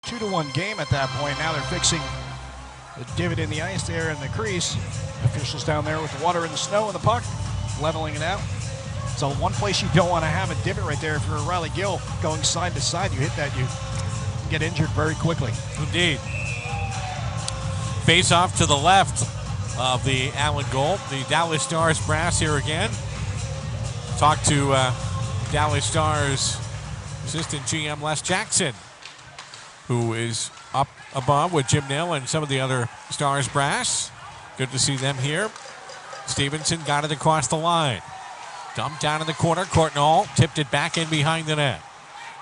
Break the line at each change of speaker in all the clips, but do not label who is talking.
2-1 game at that point. Now they're fixing the divot in the ice there in the crease. Officials down there with the water and the snow and the puck, leveling it out. So one place you don't want to have a divot right there. If you're a Riley Gill going side to side, you hit that, you get injured very quickly.
Indeed. Face off to the left of the Allen goal. The Dallas Stars brass here again. Talk to Dallas Stars assistant GM Les Jackson, who is up above with Jim Nill and some of the other Stars brass. Good to see them here. Stevenson got it across the line. Dumped down in the corner. Courtnall tipped it back in behind the net.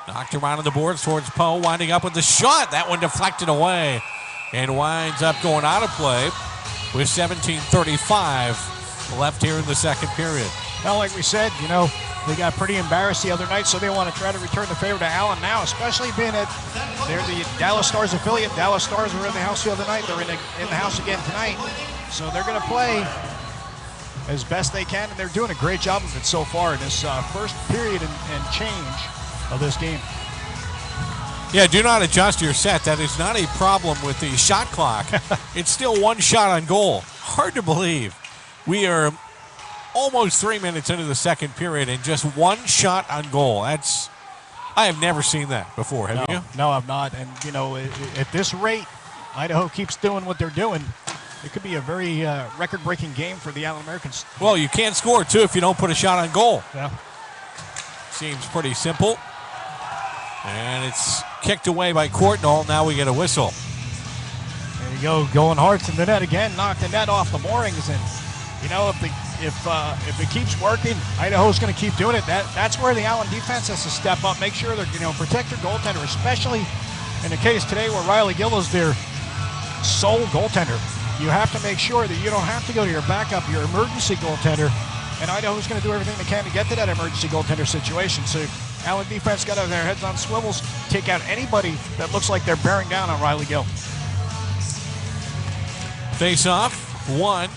Knocked around on the boards towards Poe, winding up with the shot. That one deflected away and winds up going out of play with 17:35 left here in the second period.
Well, like we said, you know, they got pretty embarrassed the other night, so they want to try to return the favor to Allen now, especially being at they're the Dallas Stars affiliate. Dallas Stars were in the house the other night. They're in the house again tonight. So they're going to play as best they can, and they're doing a great job of it so far in this first period and change of this game.
Yeah, do not adjust your set. That is not a problem with the shot clock. It's still one shot on goal. Hard to believe. We are almost 3 minutes into the second period and just one shot on goal. I have never seen that before. Have you?
No, I've not. And, you know, at this rate, Idaho keeps doing what they're doing. It could be a very record-breaking game for the Allen Americans.
Well, you can't score, too, if you don't put a shot on goal.
Yeah.
Seems pretty simple. And it's kicked away by Courtnall. Now we get a whistle.
There you go, going hard to the net again. Knocked the net off the moorings. And, you know, if it keeps working, Idaho's going to keep doing it. That's where the Allen defense has to step up. Make sure they're, you know, protect their goaltender, especially in the case today where Riley Gill is their sole goaltender. You have to make sure that you don't have to go to your backup, your emergency goaltender, and Idaho's going to do everything they can to get to that emergency goaltender situation. So Allen defense got their heads on swivels, take out anybody that looks like they're bearing down on Riley Gill.
Face off, won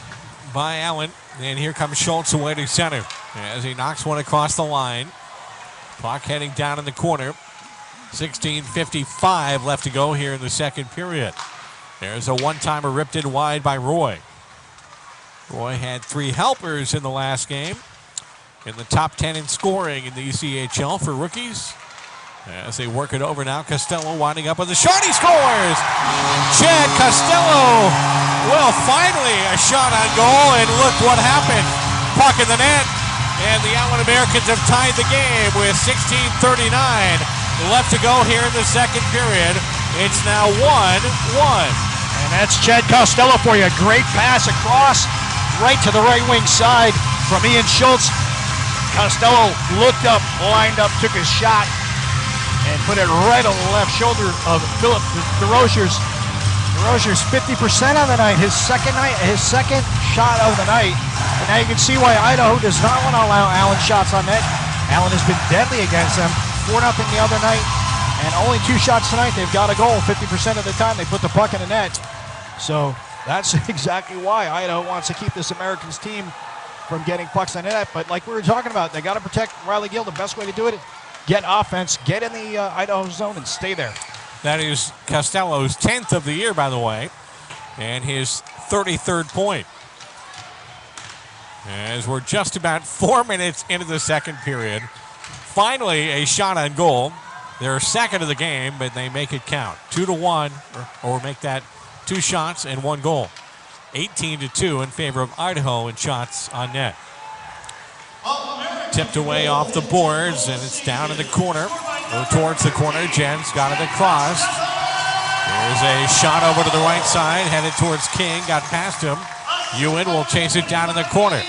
by Allen, and here comes Schultz away to center as he knocks one across the line. Puck heading down in the corner. 16:55 left to go here in the second period. There's a one-timer ripped in wide by Roy. Roy had 3 helpers in the last game. In the top 10 in scoring in the ECHL for rookies. As they work it over now, Costello winding up with a shot. He scores! Chad Costello! Well, finally a shot on goal, and look what happened. Puck in the net, and the Allen Americans have tied the game with 16:39 left to go here in the second period. It's now 1-1.
And that's Chad Costello for you. Great pass across, right to the right wing side from Ian Schultz. Costello looked up, lined up, took his shot, and put it right on the left shoulder of Philip DeRochers. DeRochers 50% on the night, his second shot of the night. And now you can see why Idaho does not want to allow Allen shots on net. Allen has been deadly against them. 4-0 the other night, and only 2 shots tonight. They've got a goal 50% of the time. They put the puck in the net. So that's exactly why Idaho wants to keep this Americans team from getting pucks in the net. But like we were talking about, they got to protect Riley Gill. The best way to do it is get offense, get in the Idaho zone, and stay there.
That is Costello's 10th of the year, by the way, and his 33rd point. As we're just about 4 minutes into the second period. Finally, a shot on goal. They're second of the game, but they make it count. 2-1, or make that 2 shots and 1 goal. 18-2 in favor of Idaho in shots on net. Tipped away off the boards, and it's down in the corner, or towards the corner. Jens got it across. There's a shot over to the right side, headed towards King, got past him. Ewan will chase it down in the corner.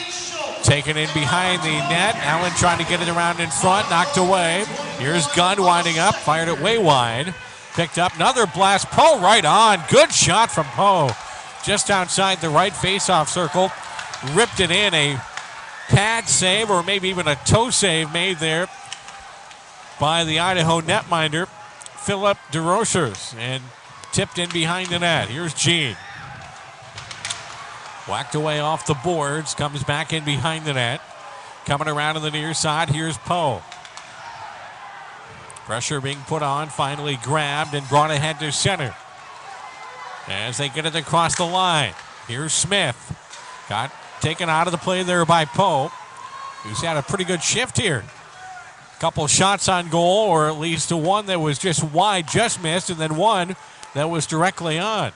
Taken in behind the net. Allen trying to get it around in front, knocked away. Here's Gunn winding up, fired it way wide. Picked up another blast. Poe right on. Good shot from Poe. Just outside the right face-off circle. Ripped it in. A pad save, or maybe even a toe save made there by the Idaho netminder, Philip DeRochers, and tipped in behind the net. Here's Gene. Whacked away off the boards, comes back in behind the net. Coming around on the near side, here's Poe. Pressure being put on, finally grabbed and brought ahead to center. As they get it across the line, here's Smith. Got taken out of the play there by Pope, who's had a pretty good shift here. Couple shots on goal, or at least one that was just wide, just missed, and then one that was directly on.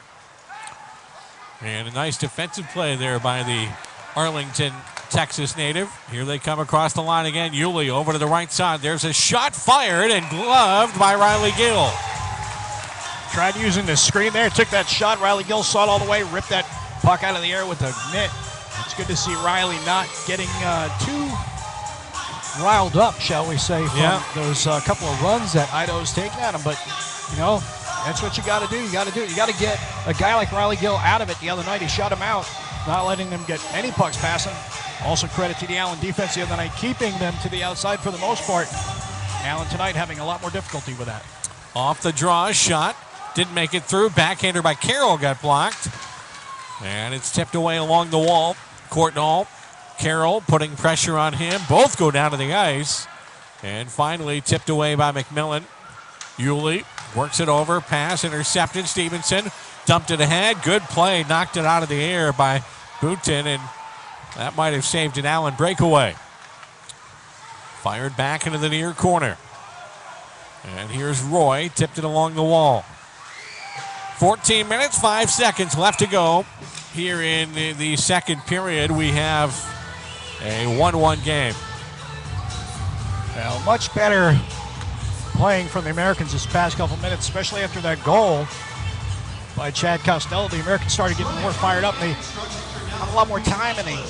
And a nice defensive play there by the Arlington, Texas native. Here they come across the line again. Yulee over to the right side. There's a shot fired and gloved by Riley Gill.
Tried using the screen there, took that shot. Riley Gill saw it all the way, ripped that puck out of the air with the mitt. It's good to see Riley not getting too riled up, shall we say, from those couple of runs that Idaho's taken at him. But, you know, that's what you got to do. You got to get a guy like Riley Gill out of it. The other night he shut him out, not letting them get any pucks past him. Also credit to the Allen defense the other night, keeping them to the outside for the most part. Allen tonight having a lot more difficulty with that.
Off the draw, shot. Didn't make it through. Backhander by Carroll got blocked. And it's tipped away along the wall. Courtnall, Carroll putting pressure on him. Both go down to the ice. And finally tipped away by McMillan. Yulee works it over. Pass intercepted. Stevenson dumped it ahead. Good play. Knocked it out of the air by Boutin. And that might have saved an Allen breakaway. Fired back into the near corner. And here's Roy. Tipped it along the wall. 14 minutes, 5 seconds left to go. Here in the second period, we have a 1-1 game.
Well, much better playing from the Americans this past couple minutes, especially after that goal by Chad Costello. The Americans started getting more fired up. They had a lot more time in the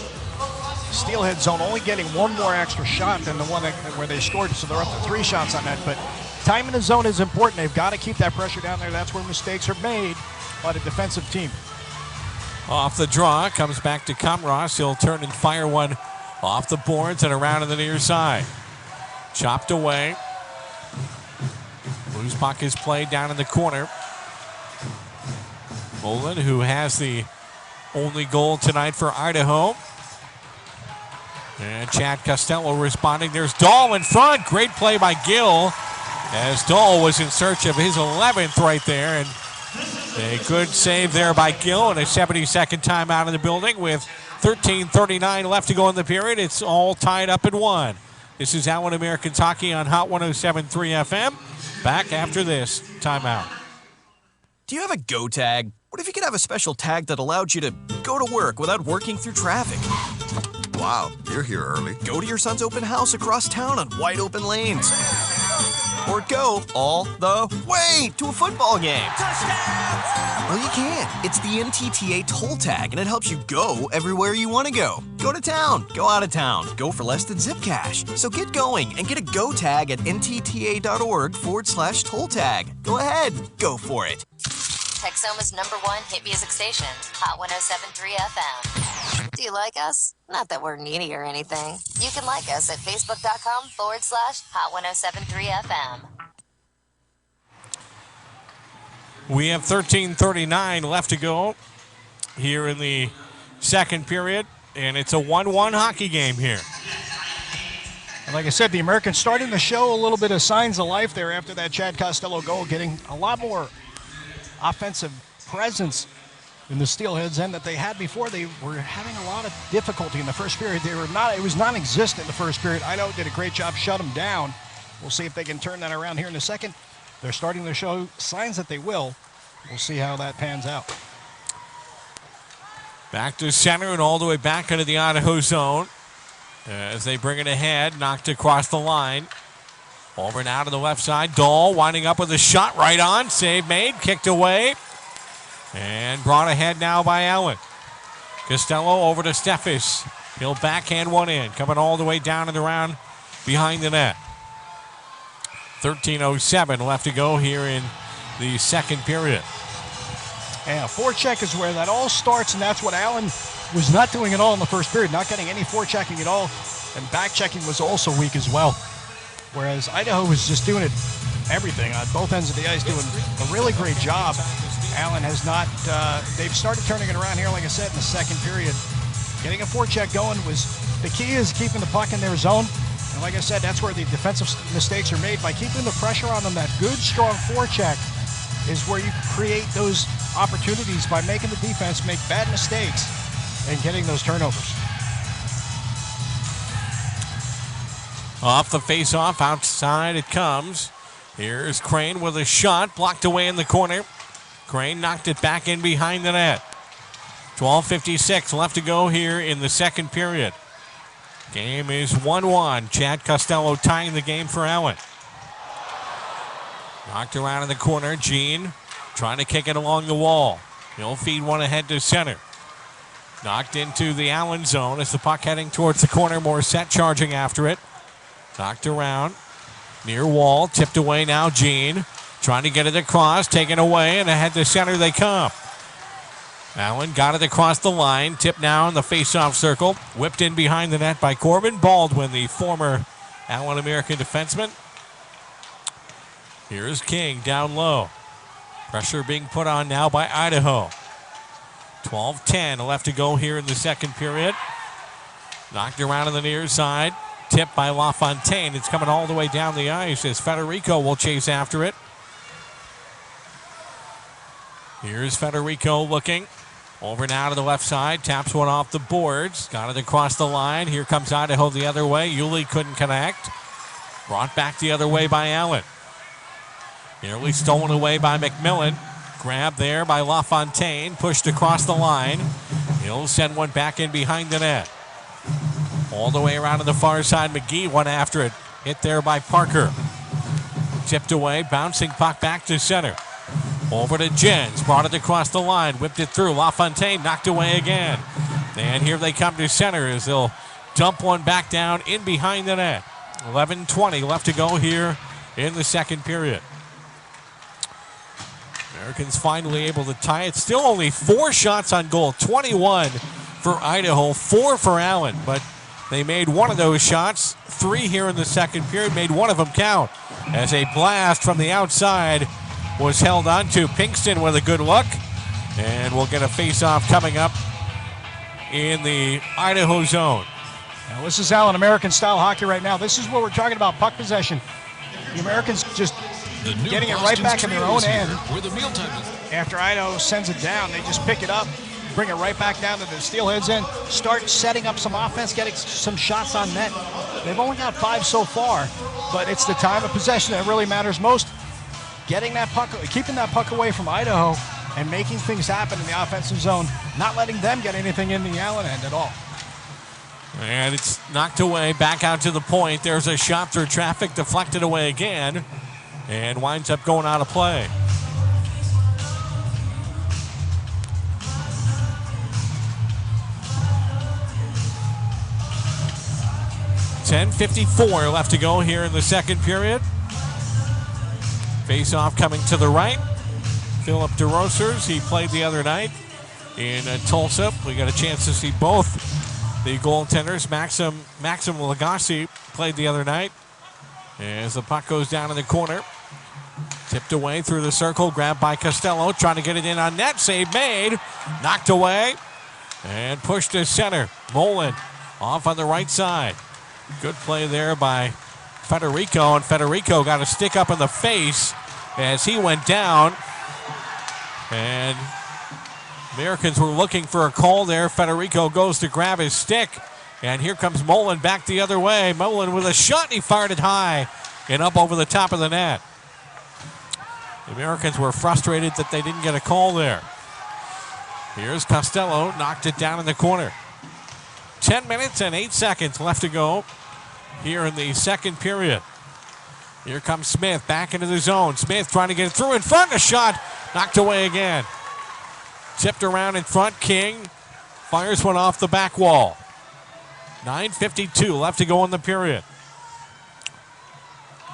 steelhead zone, only getting one more extra shot than the one where they scored, so they're up to 3 shots on that. But time in the zone is important. They've got to keep that pressure down there. That's where mistakes are made by the defensive team.
Off the draw, comes back to Comross. He'll turn and fire one off the boards and around to the near side. Chopped away. Loose puck is played down in the corner. Olin, who has the only goal tonight for Idaho. And Chad Costello responding. There's Dahl in front. Great play by Gill, as Dahl was in search of his 11th right there. And a good save there by Gill, and a 72nd timeout in the building with 13:39 left to go in the period. It's all tied up at 1. This is Allen Americans Hockey on Hot 107.3 FM. Back after this timeout.
Do you have a Go tag? What if you could have a special tag that allowed you to go to work without working through traffic?
Wow, you're here early.
Go to your son's open house across town on wide open lanes. Or go all the way to a football game. Well, you can. It's the NTTA toll tag, and it helps you go everywhere you want to go. Go to town, go out of town, go for less than zip cash. So get going and get a Go tag at ntta.org/toll tag. Go ahead, go for it.
Texoma's #1 hit music station, Hot 107.3 FM. Do you like us? Not that we're needy or anything. You can like us at facebook.com/Hot 107.3 FM.
We have 13:39 left to go here in the second period, and it's a 1-1 hockey game here.
And like I said, the Americans starting to show a little bit of signs of life there after that Chad Costello goal, getting a lot more offensive presence in the Steelheads end that they had before. They were having a lot of difficulty in the first period. It was non-existent in the first period. Idaho did a great job, shut them down. We'll see if they can turn that around here in a second. They're starting to show signs that they will. We'll see how that pans out.
Back to center and all the way back into the Idaho zone as they bring it ahead, knocked across the line. Over now to the left side. Dahl winding up with a shot right on. Save made, kicked away, and brought ahead now by Allen. Costello over to Steffes. He'll backhand one in, coming all the way down and around behind the net. 13:07 left to go here in the second period.
Yeah, forecheck is where that all starts, and that's what Allen was not doing at all in the first period, not getting any forechecking at all, and back-checking was also weak as well. Whereas Idaho was just doing it everything on both ends of the ice, doing a really great job. Allen has not, they've started turning it around here, like I said, in the second period. Getting a forecheck going was, the key is keeping the puck in their zone And like I said, that's where the defensive mistakes are made. By keeping the pressure on them, that good, strong forecheck is where you create those opportunities by making the defense make bad mistakes and getting those turnovers.
Off the face-off, outside it comes. Here's Crane with a shot, blocked away in the corner. Crane knocked it back in behind the net. 12:56 left to go here in the second period. Game is 1-1. Chad Costello tying the game for Allen. Knocked around in the corner. Gene trying to kick it along the wall. He'll feed one ahead to center. Knocked into the Allen zone as the puck heading towards the corner. Morissette charging after it. Knocked around. Near wall. Tipped away now. Gene trying to get it across. Taken away and ahead to center they come. Allen got it across the line. Tipped now in the face-off circle. Whipped in behind the net by Corbin Baldwin, the former Allen American defenseman. Here's King down low. Pressure being put on now by Idaho. 12:10 left to go here in the second period. Knocked around on the near side. Tipped by LaFontaine. It's coming all the way down the ice as Federico will chase after it. Here's Federico looking. Over now to the left side. Taps one off the boards. Got it across the line. Here comes Idaho the other way. Yulee couldn't connect. Brought back the other way by Allen. Nearly stolen away by McMillan. Grabbed there by LaFontaine. Pushed across the line. He'll send one back in behind the net. All the way around to the far side. McGee went after it. Hit there by Parker. Tipped away. Bouncing puck back to center. Over to Jens. Brought it across the line. Whipped it through. LaFontaine knocked away again. And here they come to center as they'll dump one back down in behind the net. 11:20 left to go here in the second period. Americans finally able to tie it. Still only 4 shots on goal. 21 for Idaho, 4 for Allen. But they made one of those shots. 3 here in the second period. Made one of them count as a blast from the outside was held on to. Pinkston with a good look. And we'll get a face-off coming up in the Idaho zone.
Now, this is Allen American-style hockey right now. This is what we're talking about, puck possession. The Americans just getting it right back in their own end. After Idaho sends it down, they just pick it up, bring it right back down to the Steelheads end, start setting up some offense, getting some shots on net. They've only got 5 so far, but it's the time of possession that really matters most. Getting that puck, keeping that puck away from Idaho and making things happen in the offensive zone, not letting them get anything in the Allen end at all.
And it's knocked away, back out to the point. There's a shot through traffic, deflected away again, and winds up going out of play. .54 left to go here in the second period. Face-off coming to the right. Philip DeRosers, he played the other night in Tulsa. We got a chance to see both the goaltenders. Maxim Lagasse played the other night. As the puck goes down in the corner. Tipped away through the circle, grabbed by Costello, trying to get it in on net. Save made. Knocked away and pushed to center. Mullen off on the right side. Good play there by Federico, and Federico got a stick up in the face as he went down. And Americans were looking for a call there. Federico goes to grab his stick, and here comes Mullen back the other way. Mullen with a shot, and he fired it high and up over the top of the net. The Americans were frustrated that they didn't get a call there. Here's Costello, knocked it down in the corner. 10 minutes and 8 seconds left to go here in the second period. Here comes Smith back into the zone. Smith trying to get it through in front. A shot knocked away again. Tipped around in front. King fires one off the back wall. 9:52 left to go in the period.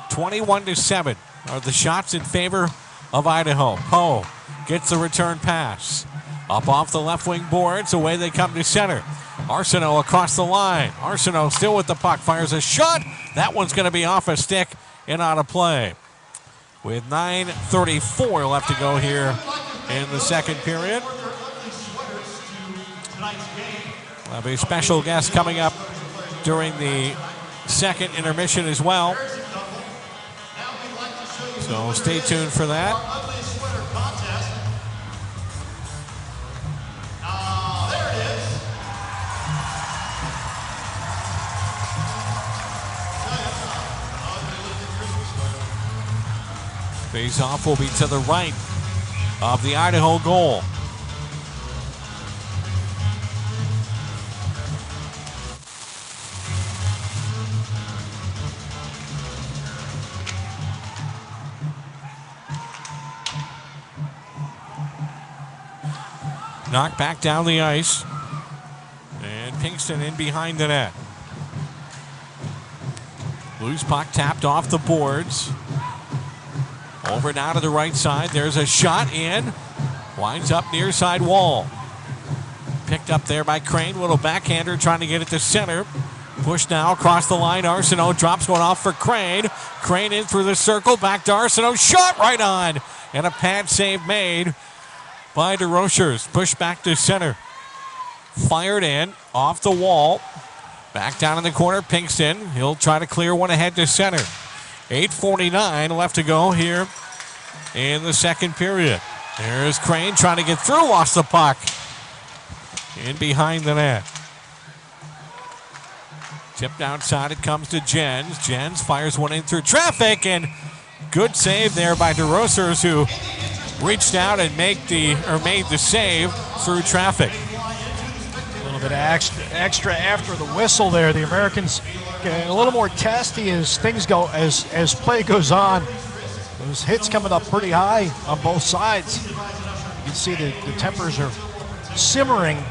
21-7 are the shots in favor of Idaho. Poe gets the return pass. Up off the left wing boards. Away they come to center. Arsenault across the line. Arsenault still with the puck. Fires a shot. That one's going to be off a stick and out of play. With 9:34 left to go here in the second period. We'll have a special guest coming up during the second intermission as well. So stay tuned for that. Face-off will be to the right of the Idaho goal. Knocked back down the ice. And Pinkston in behind the net. Loose puck tapped off the boards. Over now to the right side. There's a shot in. Winds up near side wall. Picked up there by Crane. Little backhander trying to get it to center. Push now across the line. Arsenault drops one off for Crane. Crane in through the circle. Back to Arsenault. Shot right on. And a pad save made by DeRochers. Push back to center. Fired in. Off the wall. Back down in the corner. Pinkston. He'll try to clear one ahead to center. 8:49 left to go here in the second period. There's Crane trying to get through. Lost the puck. In behind the net. Tipped outside. It comes to Jens. Jens fires one in through traffic. And good save there by DeRochers, who reached out and made the save through traffic.
A little bit of extra after the whistle there. The Americans getting a little more testy as things go, as play goes on. Those hits coming up pretty high on both sides. You can see the tempers are simmering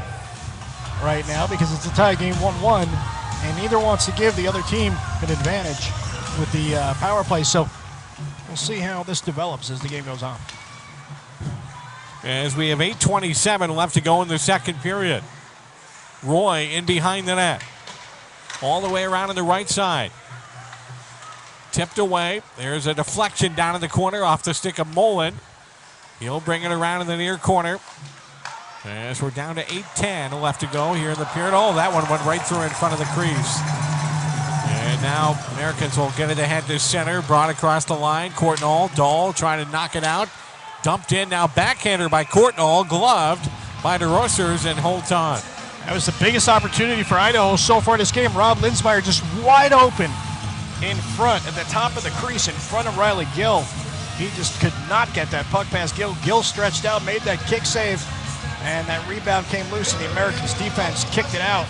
right now because it's a tie game 1-1, and neither wants to give the other team an advantage with the power play. So we'll see how this develops as the game goes on.
As we have 8:27 left to go in the second period. Roy in behind the net. All the way around on the right side. Tipped away. There's a deflection down in the corner off the stick of Mullen. He'll bring it around in the near corner. As we're down to 8:10 left to go here in the period. Oh, that one went right through in front of the crease. And now Americans will get it ahead to center. Brought across the line. Courtnall. Dahl trying to knock it out. Dumped in now. Backhander by Courtnall. Gloved by DeRochers and holds on.
That was the biggest opportunity for Idaho so far this game. Rob Linsmeyer just wide open in front at the top of the crease in front of Riley Gill. He just could not get that puck past Gill. Gill stretched out, made that kick save, and that rebound came loose, and the Americans' defense kicked it out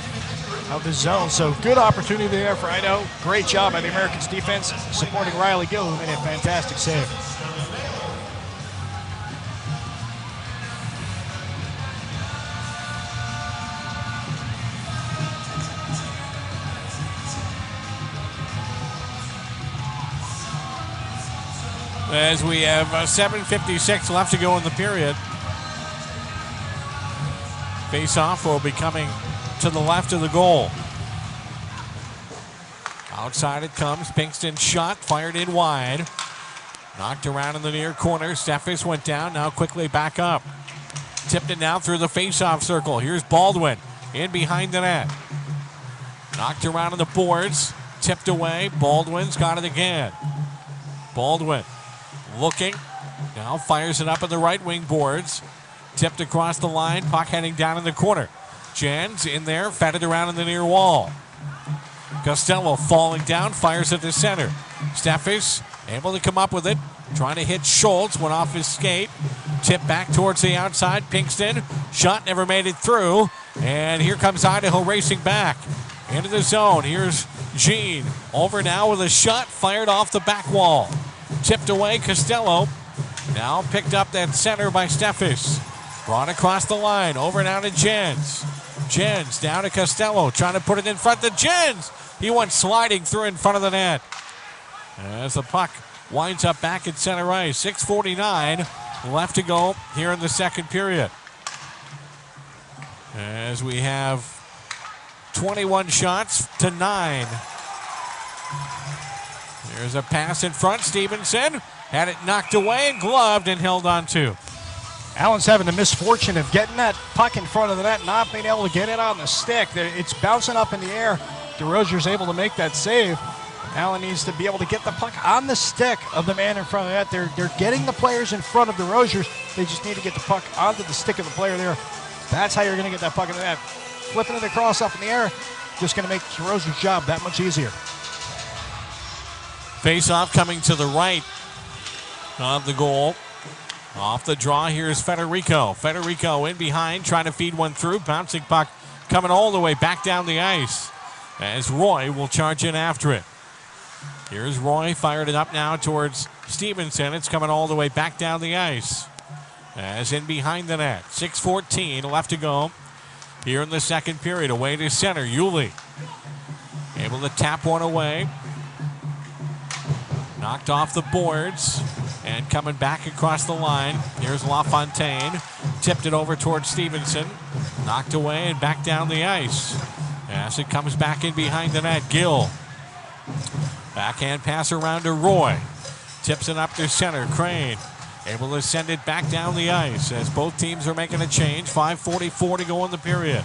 of the zone. So good opportunity there for Idaho. Great job by the Americans' defense supporting Riley Gill, who made a fantastic save.
As we have 7:56 left to go in the period. Face-off will be coming to the left of the goal. Outside it comes. Pinkston shot, fired in wide. Knocked around in the near corner. Steffes went down, now quickly back up. Tipped it now through the face-off circle. Here's Baldwin in behind the net. Knocked around on the boards. Tipped away. Baldwin's got it again. Baldwin looking. Now fires it up at the right wing boards. Tipped across the line. Puck heading down in the corner. Jens in there. Fed it around in the near wall. Costello falling down. Fires it to center. Steffes able to come up with it. Trying to hit Schultz. Went off his skate. Tip back towards the outside. Pinkston. Shot never made it through. And here comes Idaho racing back into the zone. Here's Jean. Over now with a shot fired off the back wall. Tipped away, Costello. Now picked up that center by Steffes. Brought across the line. Over now to Jens. Jens down to Costello. Trying to put it in front to Jens. He went sliding through in front of the net. As the puck winds up back at center ice. 6:49 left to go here in the second period. As we have 21 shots to 9. There's a pass in front. Stevenson had it knocked away and gloved and held on to.
Allen's having the misfortune of getting that puck in front of the net, not being able to get it on the stick. It's bouncing up in the air. DeRozier's able to make that save. Allen needs to be able to get the puck on the stick of the man in front of that. They're getting the players in front of the Rosiers. They just need to get the puck onto the stick of the player there. That's how you're going to get that puck into that. Flipping it across up in the air, just going to make the Rosiers' job that much easier.
Face-off coming to the right of the goal. Off the draw, here's Federico. Federico in behind, trying to feed one through. Bouncing puck coming all the way back down the ice as Roy will charge in after it. Here's Roy, fired it up now towards Stevenson. It's coming all the way back down the ice as in behind the net. 6:14 left to go here in the second period. Away to center, Yulee. Able to tap one away. Knocked off the boards and coming back across the line. Here's LaFontaine. Tipped it over towards Stevenson. Knocked away and back down the ice. As it comes back in behind the net, Gill. Backhand pass around to Roy. Tips it up to center, Crane. Able to send it back down the ice as both teams are making a change. 5:44 to go in the period.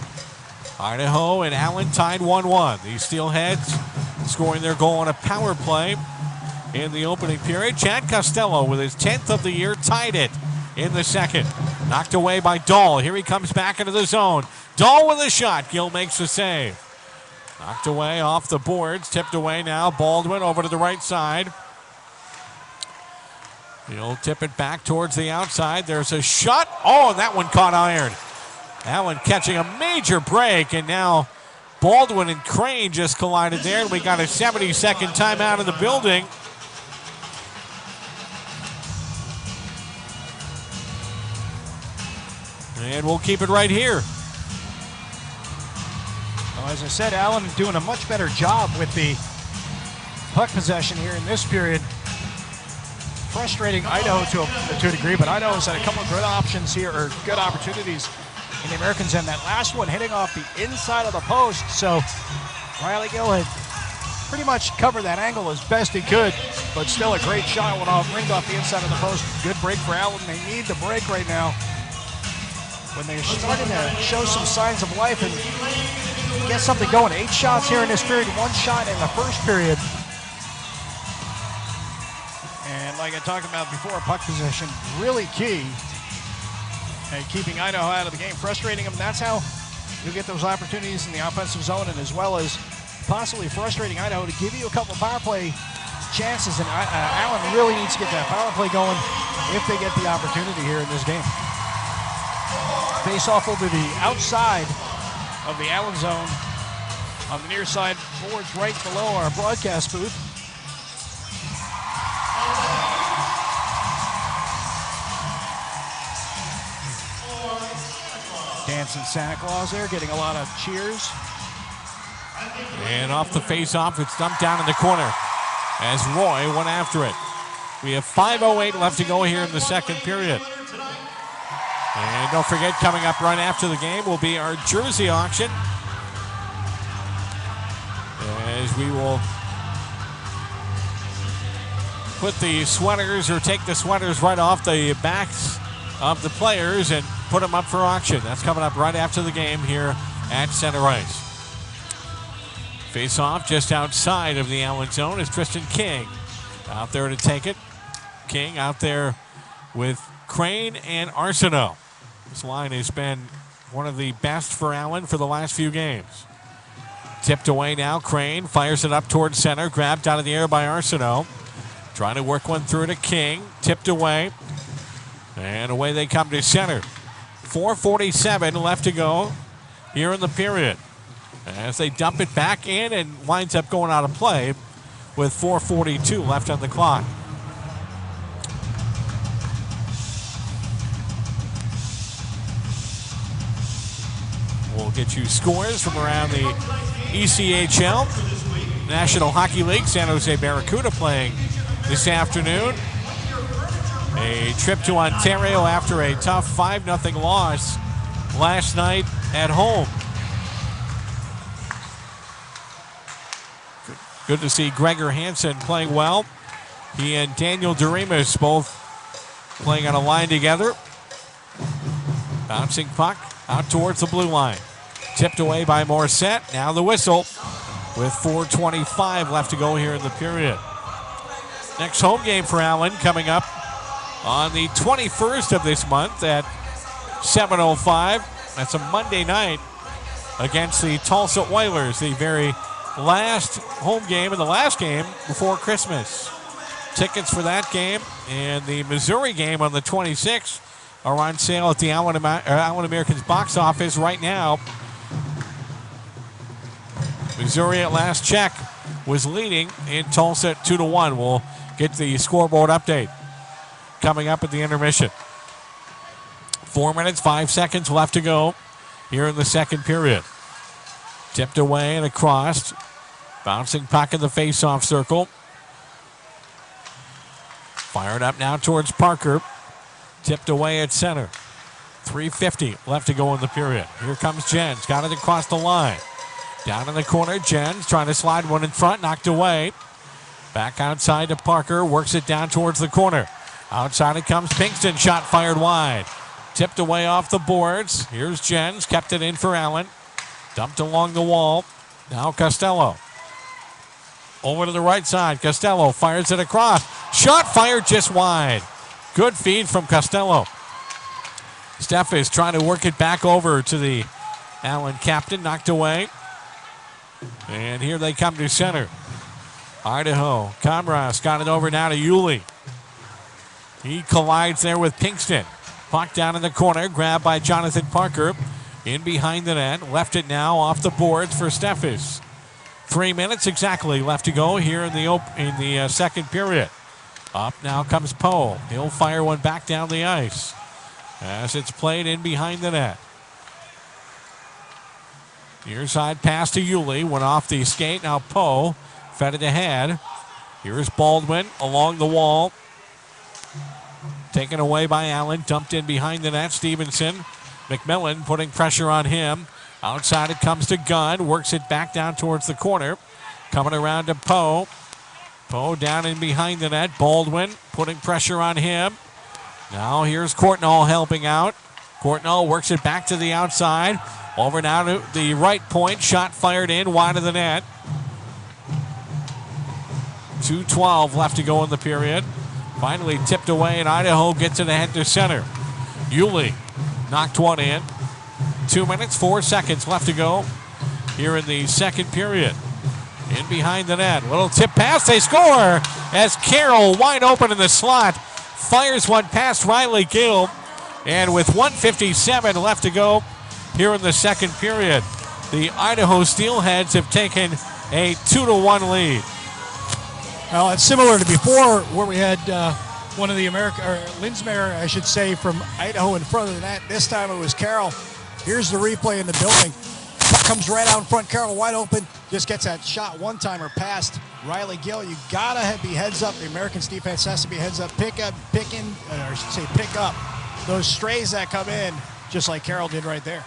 Idaho and Allen tied 1-1. These Steelheads scoring their goal on a power play in the opening period. Chad Costello with his 10th of the year tied it in the second. Knocked away by Dahl. Here he comes back into the zone. Dahl with a shot. Gill makes the save. Knocked away off the boards. Tipped away now. Baldwin over to the right side. He'll tip it back towards the outside. There's a shot. Oh, and that one caught iron. Allen catching a major break, and now Baldwin and Crane just collided there, and we got a 70-second timeout in the building. And we'll keep it right here.
Well, as I said, Allen is doing a much better job with the puck possession here in this period. Frustrating Idaho to a degree, but Idaho's had a couple of good options here, or good opportunities in the Americans end. That last one hitting off the inside of the post, so Riley Gill had pretty much covered that angle as best he could, but still a great shot went off, ringed off the inside of the post. Good break for Allen. They need the break right now when they're starting to show some signs of life and get something going. 8 shots here in this period, 1 shot in the first period. And like I talked about before, puck possession really key at keeping Idaho out of the game, frustrating them. That's how you get those opportunities in the offensive zone, and as well as possibly frustrating Idaho to give you a couple of power play chances. And Allen really needs to get that power play going if they get the opportunity here in this game. Face off over the outside of the Allen zone on the near side boards right below our broadcast booth. Dancing Santa Claus there, getting a lot of cheers.
And off the face-off, it's dumped down in the corner as Roy went after it. We have 5:08 left to go here in the second period. And don't forget, coming up right after the game will be our jersey auction, as we will put the sweaters, or take the sweaters right off the backs of the players and put them up for auction. That's coming up right after the game here at center ice. Face off just outside of the Allen zone is Tristan King out there to take it. King out there with Crane and Arsenault. This line has been one of the best for Allen for the last few games. Tipped away now. Crane fires it up towards center. Grabbed out of the air by Arsenault. Trying to work one through to King. Tipped away. And away they come to center. 4:47 left to go here in the period, as they dump it back in and winds up going out of play with 4:42 left on the clock. We'll get you scores from around the ECHL, National Hockey League. San Jose Barracuda playing this afternoon. A trip to Ontario after a tough 5-0 loss last night at home. Good to see Gregor Hansen playing well. He and Daniel Doremus both playing on a line together. Bouncing puck out towards the blue line. Tipped away by Morissette. Now the whistle. with 4:25 left to go here in the period. Next home game for Allen coming up on the 21st of this month at 7:05. That's a Monday night against the Tulsa Oilers, the very last home game and the last game before Christmas. Tickets for that game and the Missouri game on the 26th are on sale at the Allen Americans box office right now. Missouri at last check was leading in Tulsa at 2-1. We'll get the scoreboard update coming up at the intermission. 4 minutes, 5 seconds left to go here in the second period. Tipped away and across. Bouncing puck in the face-off circle. Fired up now towards Parker. Tipped away at center. 3:50 left to go in the period. Here comes Jens. Got it across the line. Down in the corner, Jens trying to slide one in front. Knocked away. Back outside to Parker. Works it down towards the corner. Outside it comes Pinkston. Shot fired wide. Tipped away off the boards. Here's Jens. Kept it in for Allen. Dumped along the wall. Now Costello. Over to the right side. Costello fires it across. Shot fired just wide. Good feed from Costello. Steph is trying to work it back over to the Allen captain. Knocked away. And here they come to center. Idaho. Comras got it over now to Yulee. He collides there with Pinkston. Puck down in the corner. Grabbed by Jonathan Parker. In behind the net. Left it now off the boards for Steffes. 3 minutes exactly left to go here in the second period. Up now comes Poe. He'll fire one back down the ice as it's played in behind the net. Near side pass to Yulee. Went off the skate. Now Poe fed it ahead. Here's Baldwin along the wall. Taken away by Allen. Dumped in behind the net. Stevenson. McMillan putting pressure on him. Outside it comes to Gunn. Works it back down towards the corner. Coming around to Poe. Poe down in behind the net. Baldwin putting pressure on him. Now here's Courtnall helping out. Courtnall works it back to the outside. Over now to the right point. Shot fired in wide of the net. 2:12 left to go in the period. Finally tipped away and Idaho gets it ahead to center. Yulee knocked one in. 2 minutes, 4 seconds left to go here in the second period. In behind the net. Little tip pass. They score as Carroll wide open in the slot. Fires one past Riley Gill. And with 1:57 left to go here in the second period, the Idaho Steelheads have taken a 2-1 lead.
Well, it's similar to before where we had one of the Linsmeyer, I should say, from Idaho in front of the net. This time it was Carroll. Here's the replay in the building. Puck comes right out in front. Carroll wide open. Just gets that shot one-timer past Riley Gill. You gotta be heads up. The Americans defense has to be heads up. Pick up those strays that come in, just like Carroll did right there.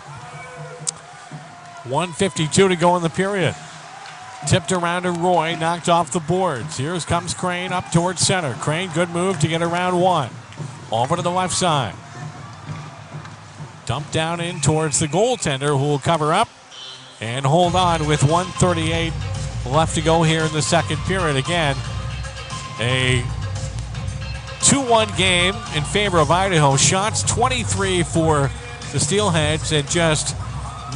1:52 to go in the period. Tipped around to Roy, knocked off the boards. Here comes Crane up towards center. Crane, good move to get around one. Over to the left side. Dumped down in towards the goaltender, who will cover up and hold on with 1:38 left to go here in the second period. Again, a 2-1 game in favor of Idaho. Shots 23 for the Steelheads and just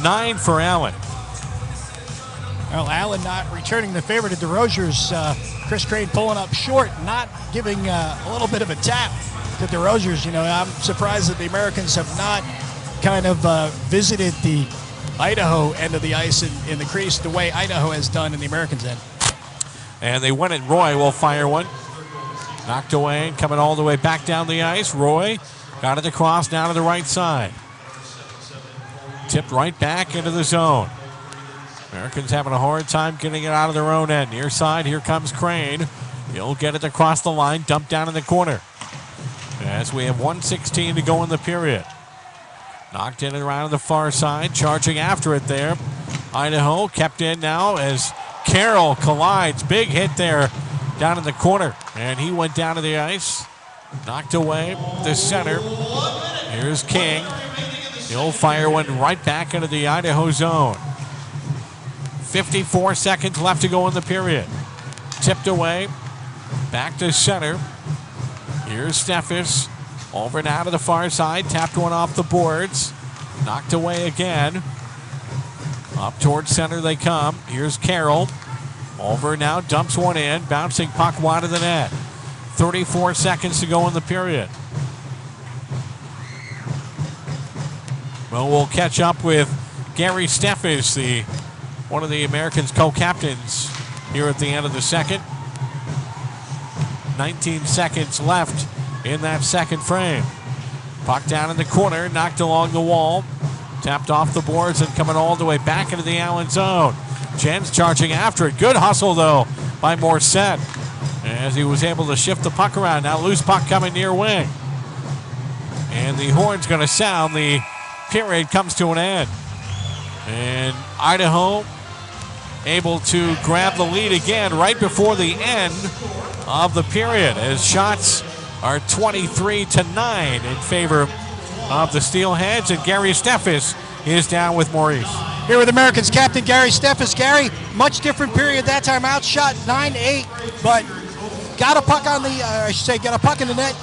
9 for Allen.
Well, Allen not returning the favor to DeRozier's. Chris Crane pulling up short, not giving a little bit of a tap to DeRozier's. You know, I'm surprised that the Americans have not kind of visited the Idaho end of the ice in the crease the way Idaho has done in the Americans' end.
And they win it. Roy will fire one. Knocked away and coming all the way back down the ice. Roy got it across down to the right side. Tipped right back into the zone. Americans having a hard time getting it out of their own end. Near side, here comes Crane. He'll get it across the line, dumped down in the corner. As we have 1:16 to go in the period. Knocked in and around the far side, charging after it there. Idaho kept in now as Carroll collides. Big hit there down in the corner. And he went down to the ice. Knocked away the center. Here's King. He'll fire one right back into the Idaho zone. 54 seconds left to go in the period. Tipped away. Back to center. Here's Steffes. Over now to the far side. Tapped one off the boards. Knocked away again. Up towards center they come. Here's Carroll. Over now. Dumps one in. Bouncing puck wide of the net. 34 seconds to go in the period. Well, we'll catch up with Gary Steffes, one of the Americans' co-captains, here at the end of the second. 19 seconds left in that second frame. Puck down in the corner, knocked along the wall, tapped off the boards and coming all the way back into the Allen zone. Jens charging after it. Good hustle, though, by Morissette, as he was able to shift the puck around. Now loose puck coming near wing. And the horn's going to sound. The period comes to an end. And Idaho able to grab the lead again right before the end of the period, as shots are 23-9 in favor of the Steelheads, and Gary Steffes is down with Maurice.
Here with Americans captain Gary Steffes. Gary, much different period that time. Outshot 9-8, but got a puck on the, got a puck in the net,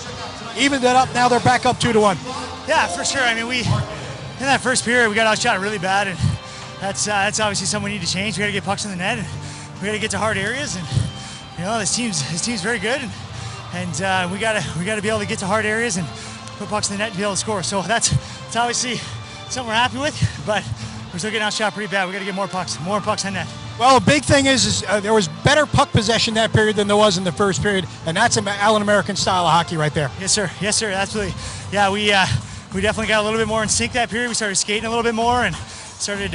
evened it up. Now they're back up 2-1.
Yeah, for sure. I mean, in that first period, we got outshot really bad, and that's obviously something we need to change. We got to get pucks in the net, and we got to get to hard areas, and this team's very good, and we got to be able to get to hard areas and put pucks in the net and be able to score. So that's obviously something we're happy with, but we're still getting outshot pretty bad. We got to get more pucks in net.
Well, the big thing is there was better puck possession that period than there was in the first period, and that's an Allen American style of hockey right there.
Yes, sir. Absolutely. Yeah, we definitely got a little bit more in sync that period. We started skating a little bit more and started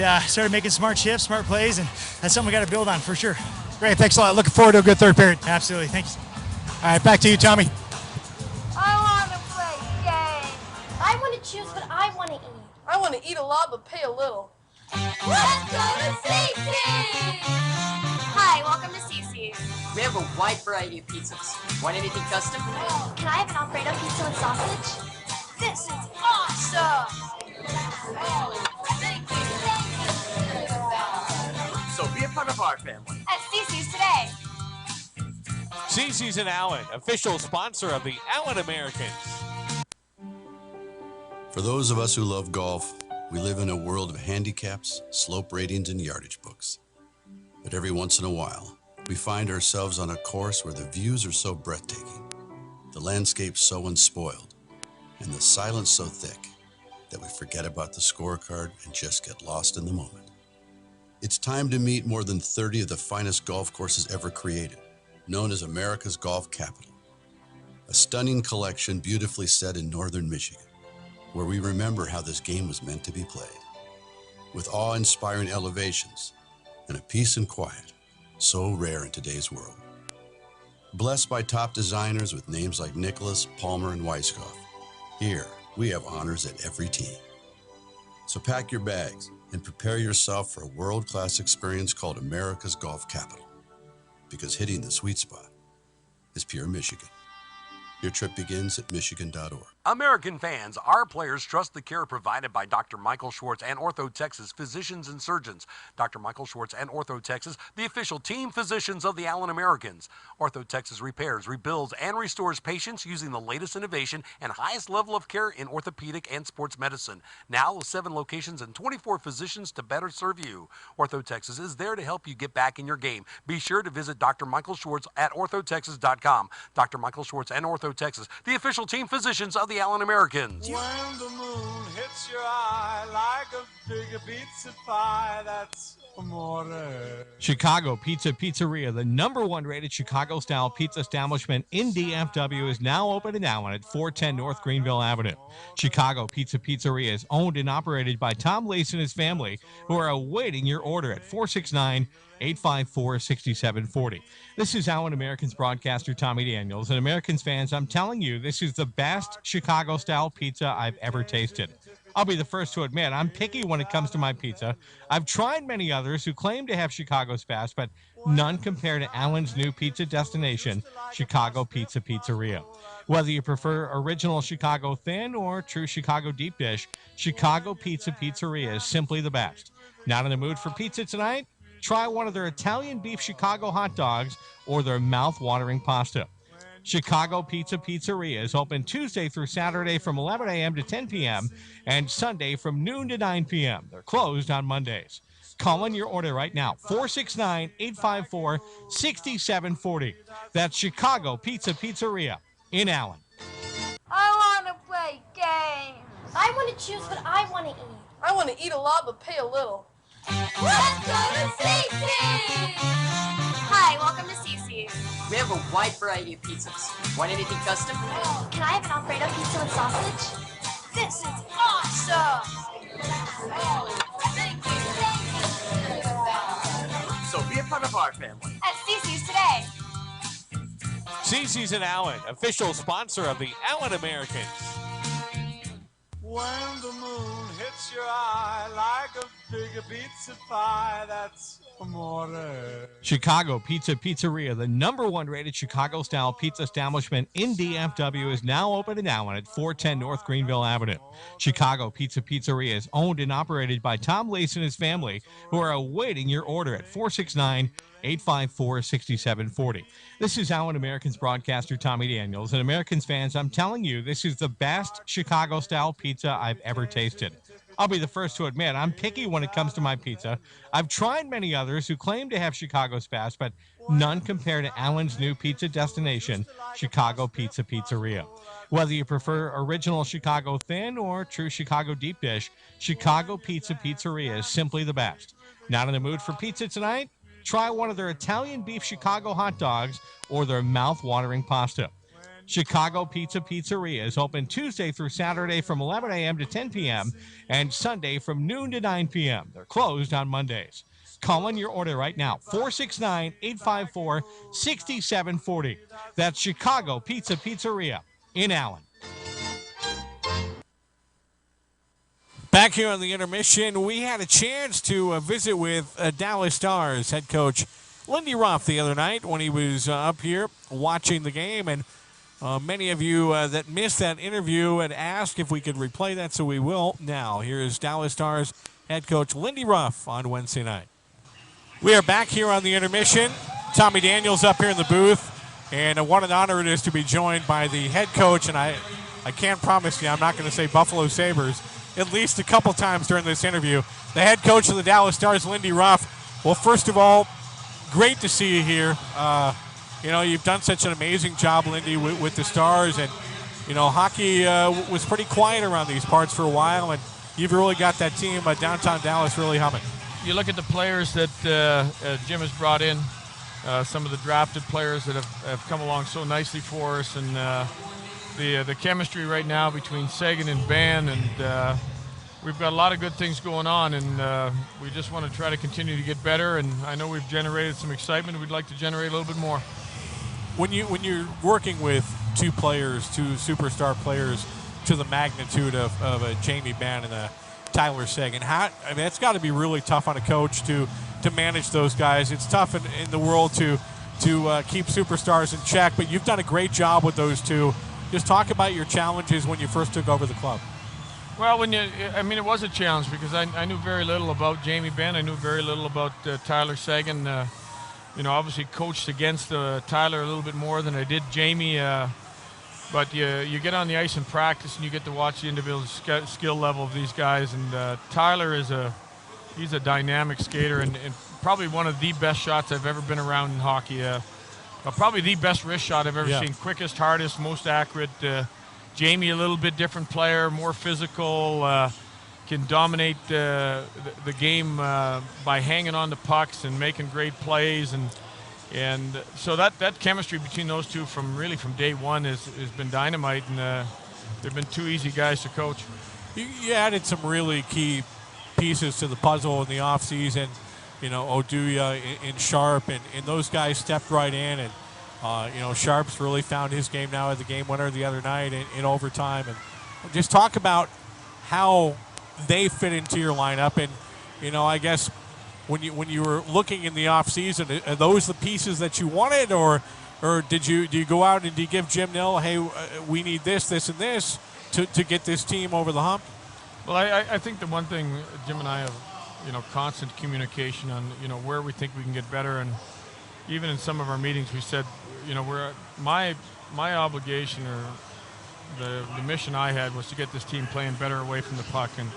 making smart shifts, smart plays, and that's something we got to build on for sure.
Great, thanks a lot. Looking forward to a good third period.
Absolutely, thank you.
All right, back to you, Tommy.
I want to play games. I want to choose what I want to eat.
I want to eat a lot but pay a little.
Let's go to CC's! Hi, welcome to CC's.
We have a wide variety of pizzas. Want anything custom?
Can I have an Alfredo pizza with sausage? This is awesome! Thank you.
So be a part of our family.
At CC's today.
CC's in Allen, official sponsor of the Allen Americans.
For those of us who love golf, we live in a world of handicaps, slope ratings, and yardage books. But every once in a while, we find ourselves on a course where the views are so breathtaking, the landscape so unspoiled, and the silence so thick that we forget about the scorecard and just get lost in the moment. It's time to meet more than 30 of the finest golf courses ever created, known as America's Golf Capital. A stunning collection beautifully set in northern Michigan, where we remember how this game was meant to be played. With awe-inspiring elevations and a peace and quiet so rare in today's world. Blessed by top designers with names like Nicholas, Palmer, and Weisskopf, here we have honors at every tee. So pack your bags and prepare yourself for a world-class experience called America's Golf Capital, because hitting the sweet spot is pure Michigan. Your trip begins at Michigan.org.
American fans, our players trust the care provided by Dr. Michael Schwartz and Ortho Texas physicians and surgeons. Dr. Michael Schwartz and Ortho Texas, the official team physicians of the Allen Americans. Ortho Texas repairs, rebuilds, and restores patients using the latest innovation and highest level of care in orthopedic and sports medicine. Now with 7 locations and 24 physicians to better serve you. Ortho Texas is there to help you get back in your game. Be sure to visit Dr. Michael Schwartz at orthotexas.com. Dr. Michael Schwartz and Ortho Texas, the official team physicians of the Allen Americans.
When the moon hits your eye like a big pizza pie, that's amore.
Chicago Pizza Pizzeria, the #1 rated Chicago-style pizza establishment in DFW, is now open in Allen at 410 North Greenville Avenue. Chicago Pizza Pizzeria is owned and operated by Tom Lace and his family, who are awaiting your order at 469-854-6740. This is Allen Americans broadcaster Tommy Daniels. And Americans fans, I'm telling you, this is the best Chicago-style pizza I've ever tasted. I'll be the first to admit I'm picky when it comes to my pizza. I've tried many others who claim to have Chicago's best, but none compare to Allen's new pizza destination, Chicago Pizza Pizzeria. Whether you prefer original Chicago thin or true Chicago deep dish, Chicago Pizza Pizzeria is simply the best. Not in the mood for pizza tonight? try one of their Italian beef Chicago hot dogs or their mouth-watering pasta. Chicago Pizza Pizzeria is open Tuesday through Saturday from 11 a.m. to 10 p.m. and Sunday from noon to 9 p.m. They're closed on Mondays. Call in your order right now, 469-854-6740. That's Chicago Pizza Pizzeria in Allen.
I want to play games.
I want to choose what I want to eat.
I want to eat a lot but pay a little.
Let's go to CC's! Hi, welcome to CC's.
We have a wide variety of pizzas. Want anything custom?
Can I have an Alfredo pizza with sausage? This is awesome! Thank you.
So be a part of our family.
At CC's today.
CC's in Allen, official sponsor of the Allen Americans.
When the moon hits your eye like a big pizza pie, that's amore.
Chicago Pizza Pizzeria, the #1 rated Chicago-style pizza establishment in DFW, is now open in Allen at 410 North Greenville Avenue. Chicago Pizza Pizzeria is owned and operated by Tom Lace and his family, who are awaiting your order at 469-854-6740. This is Allen Americans broadcaster Tommy Daniels. And Americans fans, I'm telling you, this is the best Chicago-style pizza I've ever tasted. I'll be the first to admit I'm picky when it comes to my pizza. I've tried many others who claim to have Chicago's best, but none compare to Allen's new pizza destination, Chicago Pizza Pizzeria. Whether you prefer original Chicago thin or true Chicago deep dish, Chicago Pizza Pizzeria is simply the best. Not in the mood for pizza tonight? Try one of their Italian beef Chicago hot dogs or their mouth-watering pasta. Chicago Pizza Pizzeria is open Tuesday through Saturday from 11 a.m. to 10 p.m. and Sunday from noon to 9 p.m. They're closed on Mondays. Call in your order right now, 469-854-6740. That's Chicago Pizza Pizzeria in Allen.
Back here on the intermission, we had a chance to visit with Dallas Stars head coach Lindy Ruff the other night when he was up here watching the game. And many of you that missed that interview had asked if we could replay that, so we will now. Here is Dallas Stars head coach Lindy Ruff on Wednesday night. We are back here on the intermission. Tommy Daniels up here in the booth. And what an honor it is to be joined by the head coach. And I can't promise you I'm not going to say Buffalo Sabres at least a couple times during this interview. The head coach of the Dallas Stars, Lindy Ruff. Well, first of all, great to see you here. You know, you've done such an amazing job, Lindy, with the Stars. And, you know, hockey was pretty quiet around these parts for a while. And you've really got that team downtown Dallas really humming.
You look at the players that Jim has brought in, some of the drafted players that have come along so nicely for us. And the chemistry right now between Sagan and Ban, and we've got a lot of good things going on, and we just want to try to continue to get better. And I know we've generated some excitement. We'd like to generate a little bit more.
When you're working with two superstar players to the magnitude of Jamie Ban and Tyler Sagan, it's got to be really tough on a coach to manage those guys. It's tough in the world to keep superstars in check, but you've done a great job with those two. Just talk about your challenges when you first took over the club.
Well, it was a challenge because I knew very little about Jamie Benn. I knew very little about Tyler Sagan. Obviously coached against Tyler a little bit more than I did Jamie. But you get on the ice in practice and you get to watch the individual skill level of these guys. And Tyler he's a dynamic skater and probably one of the best shots I've ever been around in hockey. Probably the best wrist shot I've ever seen. Quickest, hardest, most accurate. Jamie, a little bit different player, more physical, can dominate the game by hanging on to pucks and making great plays. And so that chemistry between those two from day one has been dynamite, and they've been two easy guys to coach.
You added some really key pieces to the puzzle in the offseason. Oduya and Sharp, and those guys stepped right in. And, Sharp's really found his game now at the game winner the other night in overtime. And just talk about how they fit into your lineup. And, I guess when you were looking in the offseason, are those the pieces that you wanted, or do you go out and do you give Jim Nill, hey, we need this, this, and this to get this team over the hump?
Well, I think the one thing Jim and I have constant communication on, where we think we can get better. And even in some of our meetings, we said, my obligation or the mission I had was to get this team playing better away from the puck. And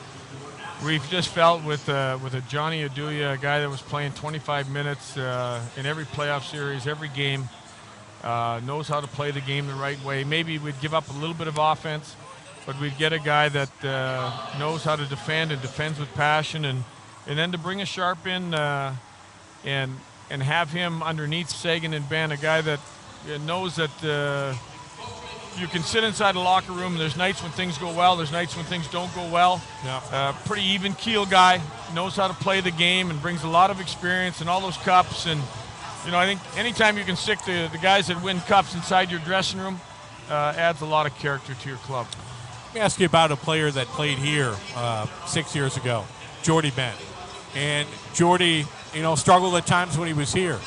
we've just felt with a Johnny Aduya, a guy that was playing 25 minutes in every playoff series, every game, knows how to play the game the right way. Maybe we'd give up a little bit of offense, but we'd get a guy that knows how to defend and defends with passion, and then to bring a Sharp in and have him underneath Sagan and Ben, a guy that knows that you can sit inside the locker room. There's nights when things go well. There's nights when things don't go well.
Yeah.
Pretty even keel guy, knows how to play the game and brings a lot of experience and all those cups. And I think anytime you can stick the guys that win cups inside your dressing room, adds a lot of character to your club.
Let me ask you about a player that played here 6 years ago, Jordy Ben. And Jordy, struggled at times when he was here.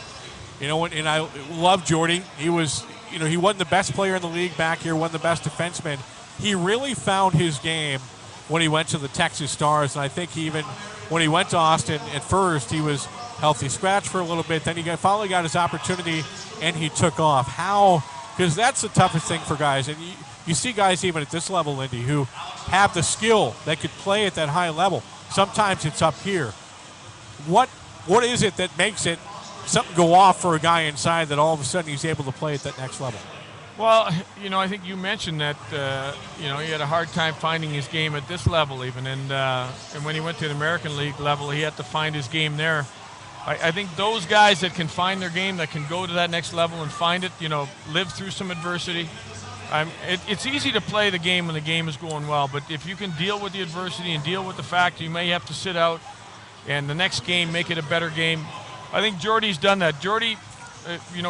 And I love Jordy. He was, he wasn't the best player in the league back here, wasn't the best defenseman. He really found his game when he went to the Texas Stars. And I think even when he went to Austin at first, he was healthy scratch for a little bit. Then he finally got his opportunity, and he took off. How? Because that's the toughest thing for guys. And you see guys even at this level, Lindy, who have the skill that could play at that high level. Sometimes it's up here. What is it that makes it something go off for a guy inside that all of a sudden he's able to play at that next level?
Well, I think you mentioned that, he had a hard time finding his game at this level even. And when he went to the American League level, he had to find his game there. I think those guys that can find their game, that can go to that next level and find it, live through some adversity. It's easy to play the game when the game is going well, but if you can deal with the adversity and deal with the fact you may have to sit out and the next game make it a better game, I think Jordy's done that. Jordy,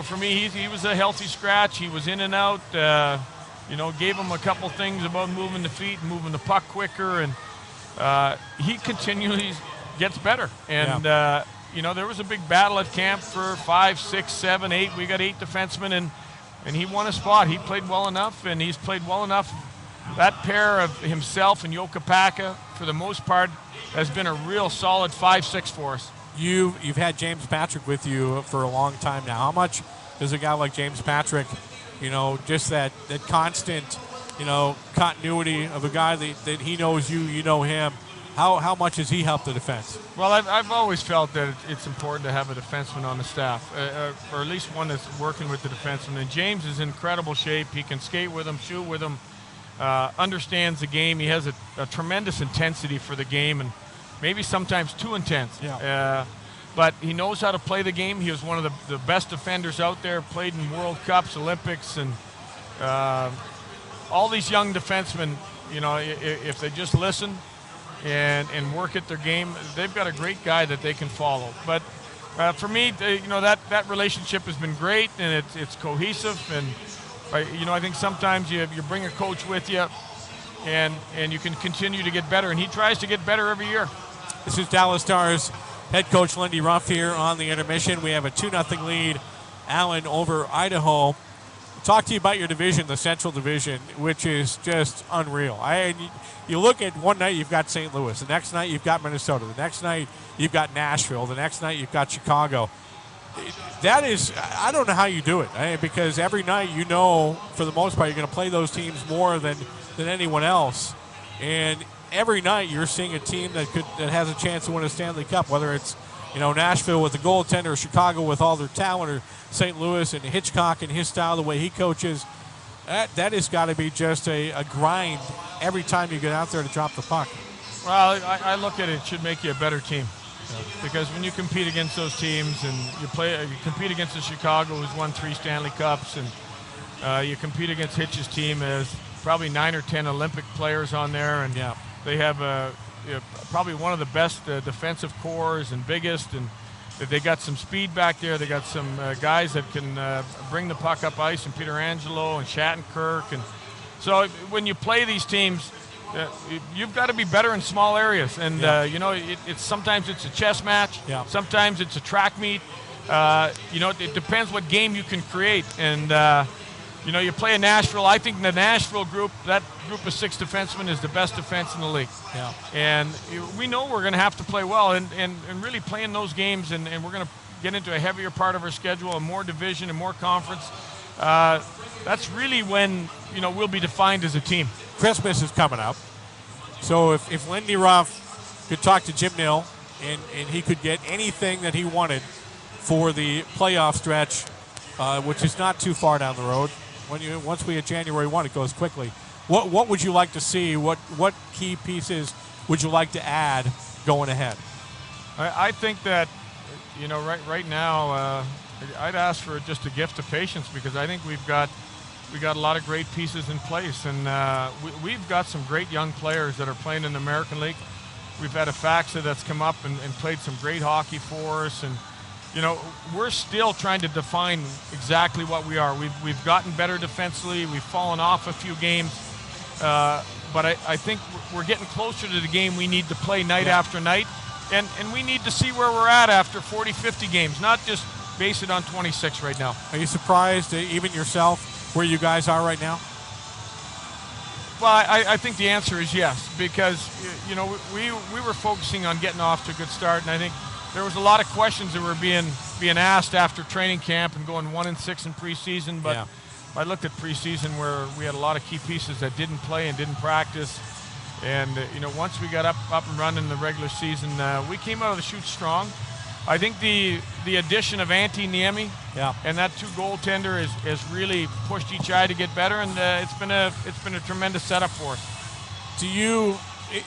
for me, he was a healthy scratch. He was in and out. Gave him a couple things about moving the feet and moving the puck quicker, and he continually gets better. And there was a big battle at camp for 5, 6, 7, 8. We got 8 defensemen, and he won a spot. He played well enough, and he's played well enough. That pair of himself and Jokapaka, for the most part, has been a real solid 5-6 for us.
You've had James Patrick with you for a long time now. How much does a guy like James Patrick, just that constant, continuity of a guy that he knows you know him, how much has he helped the defense?
Well, I've always felt that it's important to have a defenseman on the staff, or at least one that's working with the defenseman. And James is in incredible shape. He can skate with him, shoot with him, understands the game. He has a tremendous intensity for the game, and maybe sometimes too intense.
Yeah.
But he knows how to play the game. He was one of the best defenders out there, played in World Cups, Olympics, and all these young defensemen, if they just listen and work at their game, they've got a great guy that they can follow. But for me, that relationship has been great, and it's cohesive. And, I think sometimes you bring a coach with you, and you can continue to get better. And he tries to get better every year.
This is Dallas Stars head coach Lindy Ruff here on the intermission. We have a 2-0 lead, Allen over Idaho. Talk to you about your division, the Central Division, which is just unreal. You look at one night, you've got St. Louis. The next night, you've got Minnesota. The next night, you've got Nashville. The next night, you've got Chicago. That is, I don't know how you do it, because every night, for the most part, you're going to play those teams more than anyone else. And every night you're seeing a team that has a chance to win a Stanley Cup, whether it's Nashville with the goaltender, or Chicago with all their talent, or St. Louis and Hitchcock and his style, the way he coaches. That has got to be just a grind every time you get out there to drop the puck.
Well, I look at it should make you a better team, because when you compete against those teams and you compete against the Chicago, who's won 3 Stanley Cups, and you compete against Hitch's team as probably 9 or 10 Olympic players on there, and they have probably one of the best defensive cores and biggest, and they got some speed back there. They got some guys that can bring the puck up ice, and Peter Angelo and Shattenkirk. And so when you play these teams, you've got to be better in small areas. And, sometimes it's a chess match.
Yeah.
Sometimes it's a track meet. It depends what game you can create. And you play in Nashville. I think the Nashville group, that group of 6 defensemen, is the best defense in the league.
Yeah.
And we know we're going to have to play well and really play in those games, and we're going to get into a heavier part of our schedule and more division and more conference. That's really when, we'll be defined as a team.
Christmas is coming up. So if Lindy Ruff could talk to Jim Nill and he could get anything that he wanted for the playoff stretch, which is not too far down the road, once we hit January 1, it goes quickly. What would you like to see? What key pieces would you like to add going ahead?
I think that, right now, I'd ask for just a gift of patience, because I think we got a lot of great pieces in place, and we've got some great young players that are playing in the American League. We've had a Faxa that's come up and played some great hockey for us, and we're still trying to define exactly what we are. We've gotten better defensively. We've fallen off a few games, but I think we're getting closer to the game we need to play night after night, and we need to see where we're at after 40, 50 games, not just base it on 26 right now.
Are you surprised, even yourself, where you guys are right now?
Well, I think the answer is yes, because we were focusing on getting off to a good start, and I think there was a lot of questions that were being asked after training camp and going 1-6 in preseason. But I looked at preseason where we had a lot of key pieces that didn't play and didn't practice, and once we got up and running in the regular season, we came out of the chute strong. I think the addition of Antti Niemi and that 2 goaltender has really pushed each eye to get better, and it's been a tremendous setup for us.
Do you,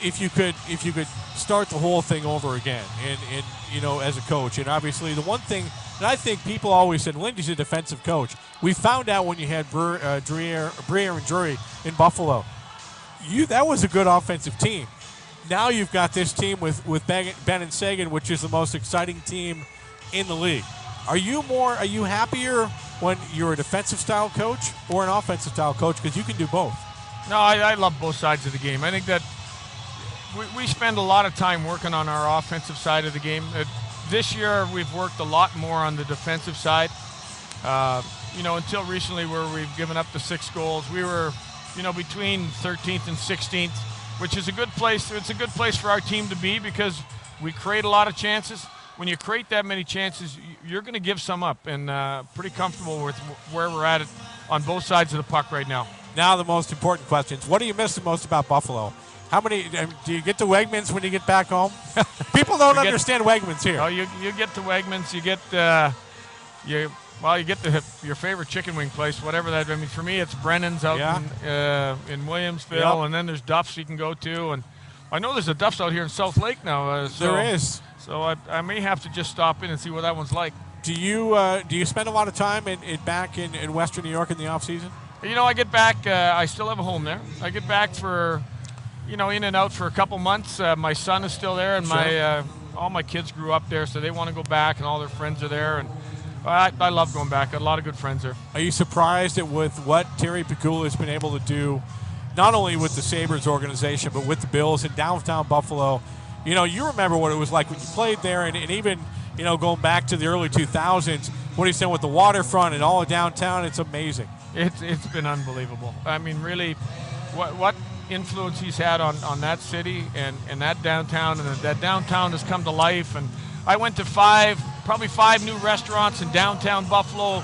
if you could start the whole thing over again, and as a coach, and obviously the one thing that I think people always said, Lindy's a defensive coach. We found out when you had Briere and Drury in Buffalo, that was a good offensive team. Now you've got this team with Ben and Sagan, which is the most exciting team in the league. Are you happier when you're a defensive style coach or an offensive style coach? Because you can do both.
No, I love both sides of the game. I think that we spend a lot of time working on our offensive side of the game. This year we've worked a lot more on the defensive side. Until recently, where we've given up the 6 goals, we were, between 13th and 16th. Which is a good place. It's a good place for our team to be, because we create a lot of chances. When you create that many chances, you're going to give some up, and pretty comfortable with where we're at on both sides of the puck right now.
Now the most important questions. What do you miss the most about Buffalo? How many do you get to Wegmans when you get back home? People don't understand Wegmans here.
Oh, you get to Wegmans. You get you get your favorite chicken wing place, whatever that. I mean, for me, it's Brennan's out in Williamsville, and then there's Duff's you can go to, and I know there's a Duff's out here in South Lake now.
There is.
So I may have to just stop in and see what that one's like.
Do you spend a lot of time back in Western New York in the off season?
I get back. I still have a home there. I get back for, in and out for a couple months. My son is still there, and all my kids grew up there, so they want to go back, and all their friends are there, and I love going back. I got a lot of good friends there.
Are you surprised at with what Terry Pegula has been able to do, not only with the Sabres organization, but with the Bills in downtown Buffalo? You remember what it was like when you played there, and even, going back to the early 2000s, what he's done with the waterfront and all of downtown. It's amazing.
It's been unbelievable. I mean, really, what influence he's had on that city and that downtown, and that downtown has come to life. And I went to probably five new restaurants in downtown Buffalo,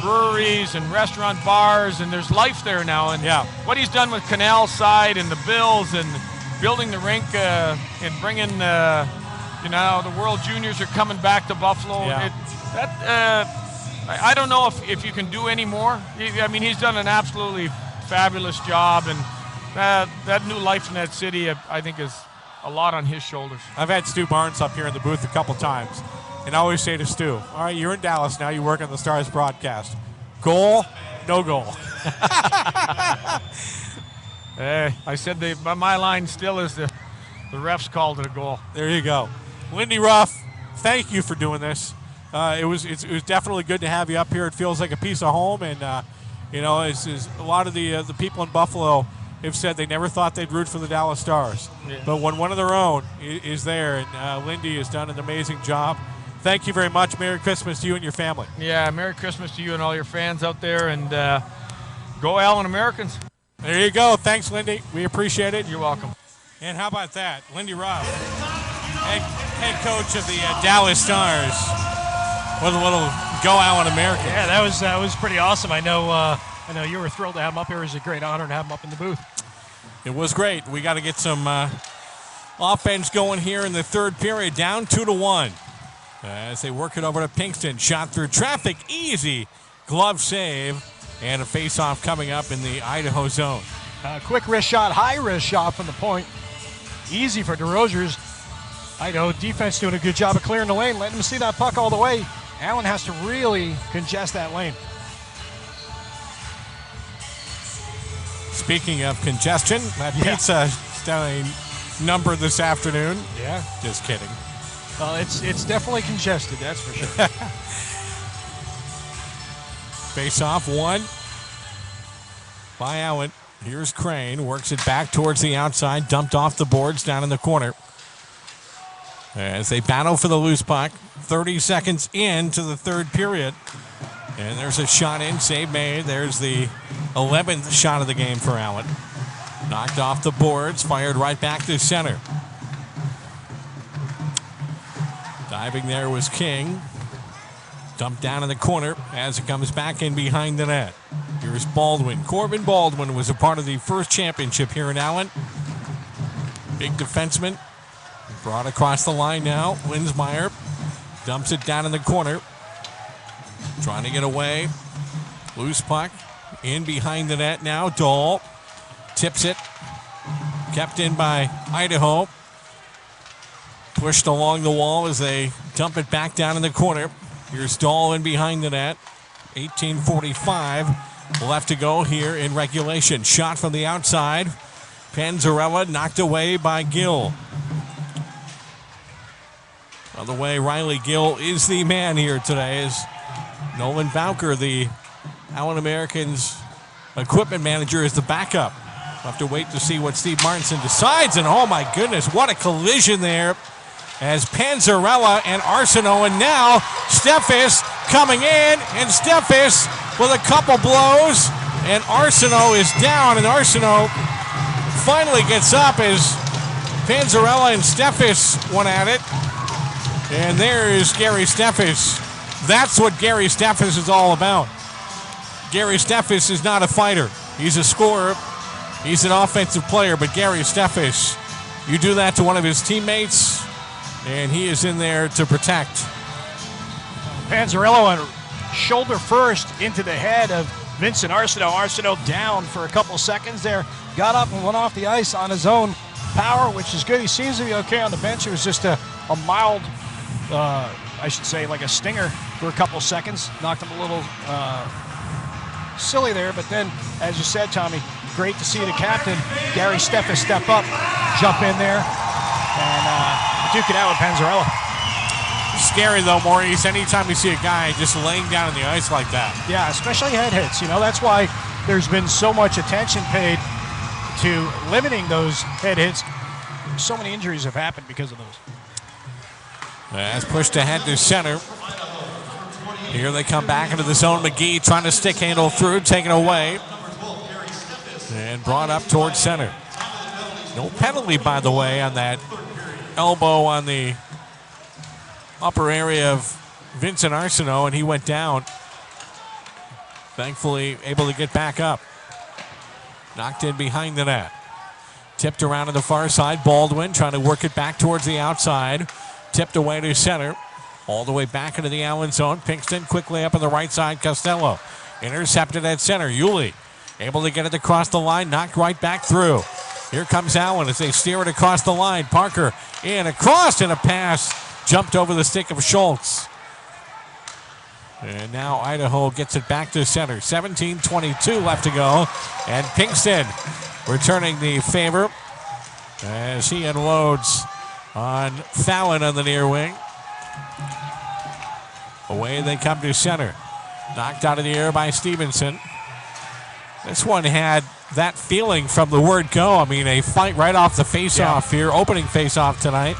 breweries and restaurant bars, and there's life there now. And what he's done with Canal Side and the Bills and building the rink and bringing, the World Juniors are coming back to Buffalo. I don't know if you can do any more. He's done an absolutely fabulous job, and that new life in that city, I think, is a lot on his shoulders.
I've had Stu Barnes up here in the booth a couple times, and I always say to Stu, all right, you're in Dallas now, you work on the Stars broadcast. Goal, no goal.
I said my line still is the refs called it a goal.
There you go. Lindy Ruff, thank you for doing this. It was definitely good to have you up here. It feels like a piece of home, and it's a lot of the people in Buffalo have said they never thought they'd root for the Dallas Stars. Yeah. But when one of their own is there, and Lindy has done an amazing job. Thank you very much. Merry Christmas to you and your family.
Yeah, Merry Christmas to you and all your fans out there. And Go Allen Americans.
There you go. Thanks, Lindy. We appreciate it.
You're welcome.
And how about that? Lindy Ruff, head coach of the Dallas Stars, with a little Go Allen Americans.
Yeah, that was pretty awesome. I know you were thrilled to have him up here. It was a great honor to have him up in the booth.
It was great. We got to get some offense going here in the third period, down 2-1. As they work it over to Pinkston. Shot through traffic, easy. Glove save, and a face-off coming up in the Idaho zone.
Quick wrist shot, high wrist shot from the point. Easy for DeRozier's. Idaho defense doing a good job of clearing the lane, letting him see that puck all the way. Allen has to really congest that lane.
Speaking of congestion, that pizza stelling number this afternoon.
Yeah.
Just kidding.
Well, it's definitely congested, that's for sure.
Face off, one by Allen. Here's Crane, works it back towards the outside, dumped off the boards down in the corner. As they battle for the loose puck, 30 seconds into the third period. And there's a shot in, save made. There's the 11th shot of the game for Allen. Knocked off the boards, fired right back to center. Diving there was King. Dumped down in the corner as it comes back in behind the net. Here's Baldwin. Corbin Baldwin was a part of the first championship here in Allen. Big defenseman. Brought across the line now. Linsmeyer dumps it down in the corner. Trying to get away. Loose puck. In behind the net now. Dahl tips it. Kept in by Idaho. Pushed along the wall as they dump it back down in the corner. Here's Dahl in behind the net. 18:45 left to go here in regulation. Shot from the outside. Panzarella knocked away by Gill. By the way, Riley Gill is the man here today as Nolan Bowker, the Allen Americans equipment manager, is the backup. We'll have to wait to see what Steve Martinson decides. And oh my goodness, what a collision there as Panzarella and Arsenault, and now Steffes coming in, and Steffes with a couple blows, and Arsenault is down, and Arsenault finally gets up as Panzarella and Steffes went at it. And there is Gary Steffes. That's what Gary Steffes is all about. Gary Steffes is not a fighter. He's a scorer. He's an offensive player, but Gary Steffes, you do that to one of his teammates, and he is in there to protect.
Panzarello on shoulder first into the head of Vincent Arsenault. Arsenault down for a couple seconds there. Got up and went off the ice on his own power, which is good. He seems to be okay on the bench. It was just a mild, I should say, like a stinger for a couple seconds. Knocked him a little silly there, but then, as you said, Tommy, great to see the captain, Gary Steffes, step up, jump in there, and duke it out with Panzarella.
Scary though, Maurice, anytime you see a guy just laying down on the ice like that.
Yeah, especially head hits. You know, that's why there's been so much attention paid to limiting those head hits. So many injuries have happened because of those.
As pushed ahead to center. Here they come back into the zone. McGee trying to stick handle through, taken away. And brought up towards center. No penalty, by the way, on that elbow on the upper area of Vincent Arsenault, and he went down. Thankfully, able to get back up. Knocked in behind the net. Tipped around to the far side. Baldwin trying to work it back towards the outside. Tipped away to center. All the way back into the Allen zone. Pinkston quickly up on the right side. Costello intercepted at center. Yulee able to get it across the line. Knocked right back through. Here comes Allen as they steer it across the line. Parker in across, and a pass jumped over the stick of Schultz. And now Idaho gets it back to center. 17:22 left to go. And Pinkston returning the favor as he unloads on Fallon on the near wing. Away they come to center. Knocked out of the air by Stevenson. This one had that feeling from the word go. I mean, a fight right off the face-off here, opening face-off tonight.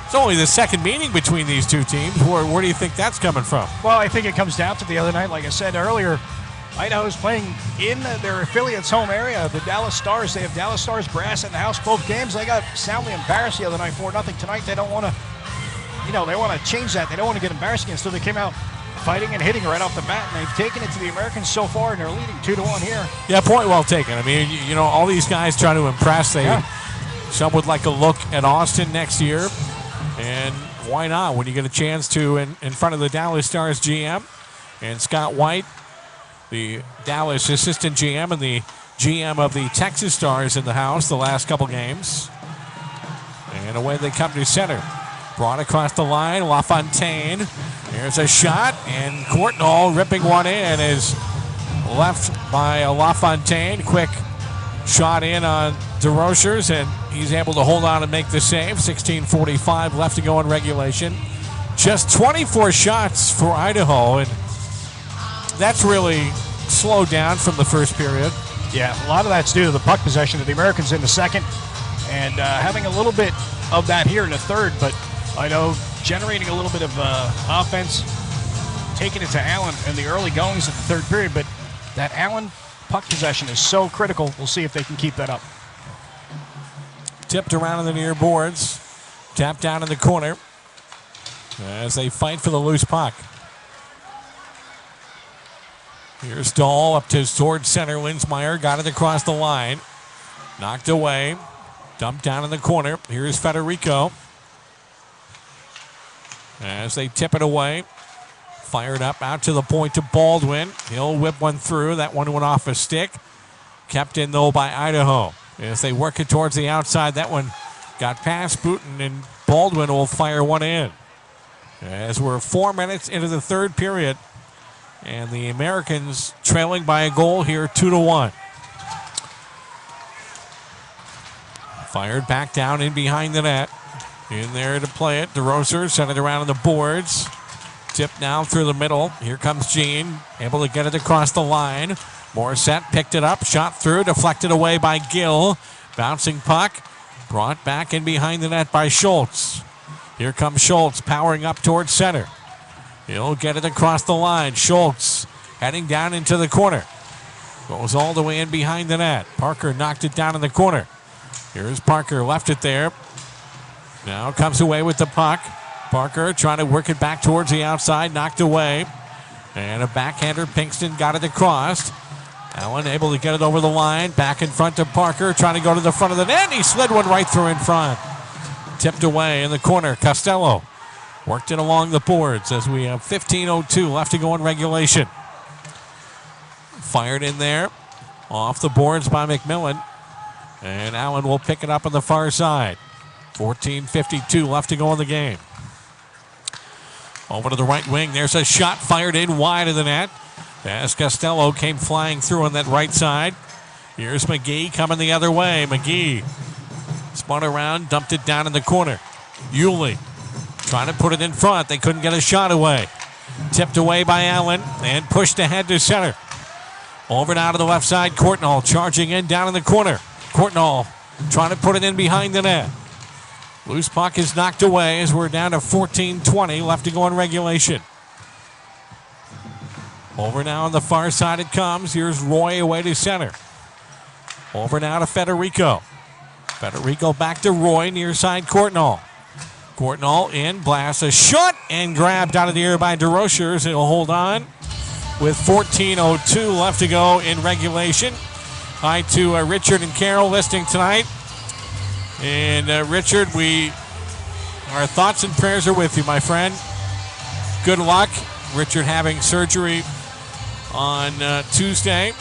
It's only the second meeting between these two teams. Where do you think that's coming from?
Well, I think it comes down to the other night. Like I said earlier, Idaho's playing in their affiliate's home area, the Dallas Stars. They have Dallas Stars brass in the house both games. They got soundly embarrassed the other night 4-0. Tonight they don't want to, they want to change that. They don't want to get embarrassed again. So they came out fighting and hitting right off the bat, and they've taken it to the Americans so far, and they're leading 2-1 here.
Yeah, point well taken. I mean, all these guys try to impress. Some would like a look at Austin next year, and why not when you get a chance to in front of the Dallas Stars GM and Scott White, the Dallas assistant GM and the GM of the Texas Stars in the house the last couple games. And away they come to center. Brought across the line, LaFontaine. There's a shot, and Courtnall ripping one in is left by LaFontaine. Quick shot in on DeRochers, and he's able to hold on and make the save. 16:45 left to go in regulation. Just 24 shots for Idaho, and that's really slowed down from the first period.
Yeah, a lot of that's due to the puck possession of the Americans in the second, and having a little bit of that here in the third, but I know generating a little bit of offense, taking it to Allen in the early goings of the third period, but that Allen puck possession is so critical. We'll see if they can keep that up.
Tipped around in the near boards, tapped down in the corner as they fight for the loose puck. Here's Dahl up towards center. Linsmeyer got it across the line, knocked away, dumped down in the corner. Here's Federico. As they tip it away, fired up out to the point to Baldwin. He'll whip one through. That one went off a stick. Kept in, though, by Idaho. As they work it towards the outside, that one got past Booten, and Baldwin will fire one in. As we're 4 minutes into the third period, and the Americans trailing by a goal here, 2-1. Fired back down in behind the net. In there to play it. DeRoser sent it around on the boards. Tipped now through the middle. Here comes Gene. Able to get it across the line. Morissette picked it up. Shot through. Deflected away by Gill. Bouncing puck. Brought back in behind the net by Schultz. Here comes Schultz powering up towards center. He'll get it across the line. Schultz heading down into the corner. Goes all the way in behind the net. Parker knocked it down in the corner. Here's Parker. Left it there. Now comes away with the puck. Parker trying to work it back towards the outside. Knocked away. And a backhander. Pinkston got it across. Allen able to get it over the line. Back in front to Parker. Trying to go to the front of the net. He slid one right through in front. Tipped away in the corner. Costello worked it along the boards as we have 15:02 left to go in regulation. Fired in there. Off the boards by McMillan. And Allen will pick it up on the far side. 14:52 left to go in the game. Over to the right wing. There's a shot fired in wide of the net. As Costello came flying through on that right side. Here's McGee coming the other way. McGee spun around, dumped it down in the corner. Yulee trying to put it in front. They couldn't get a shot away. Tipped away by Allen and pushed ahead to center. Over now to the left side. Courtnall charging in down in the corner. Courtnall trying to put it in behind the net. Loose puck is knocked away as we're down to 14:20 left to go in regulation. Over now on the far side it comes. Here's Roy away to center. Over now to Federico. Federico back to Roy, near side Courtnall. Courtnall in, blasts a shot and grabbed out of the air by DeRochers. It'll hold on with 14:02 left to go in regulation. Hi to Richard and Carol listening tonight. And Richard, our thoughts and prayers are with you, my friend. Good luck. Richard having surgery on Tuesday.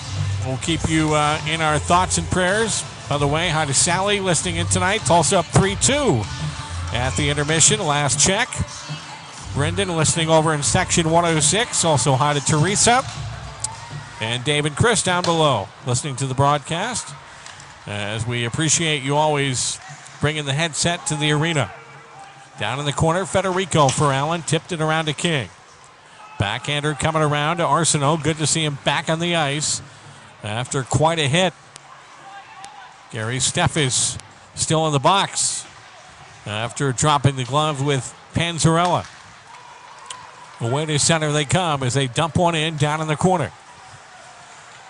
We'll keep you in our thoughts and prayers. By the way, hi to Sally listening in tonight. Tulsa up 3-2 at the intermission. Last check. Brendan listening over in section 106. Also hi to Teresa. And Dave and Chris down below listening to the broadcast. As we appreciate you always bringing the headset to the arena. Down in the corner, Federico for Allen. Tipped it around to King. Backhander coming around to Arsenault. Good to see him back on the ice after quite a hit. Gary Steff is still in the box after dropping the glove with Panzarella. Away to center they come as they dump one in down in the corner.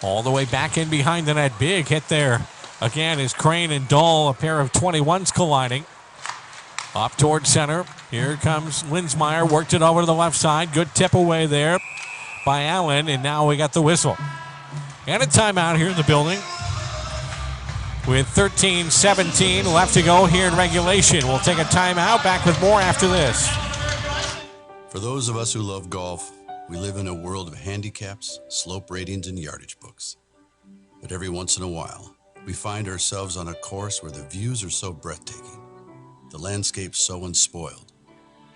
All the way back in behind the net. Big hit there. Again, is Crane and Dahl, a pair of 21s colliding. Up towards center. Here comes Linsmeyer. Worked it over to the left side. Good tip away there by Allen. And now we got the whistle. And a timeout here in the building. With 13-17 left to go here in regulation. We'll take a timeout. Back with more after this.
For those of us who love golf, we live in a world of handicaps, slope ratings, and yardage books. But every once in a while, we find ourselves on a course where the views are so breathtaking, the landscape so unspoiled,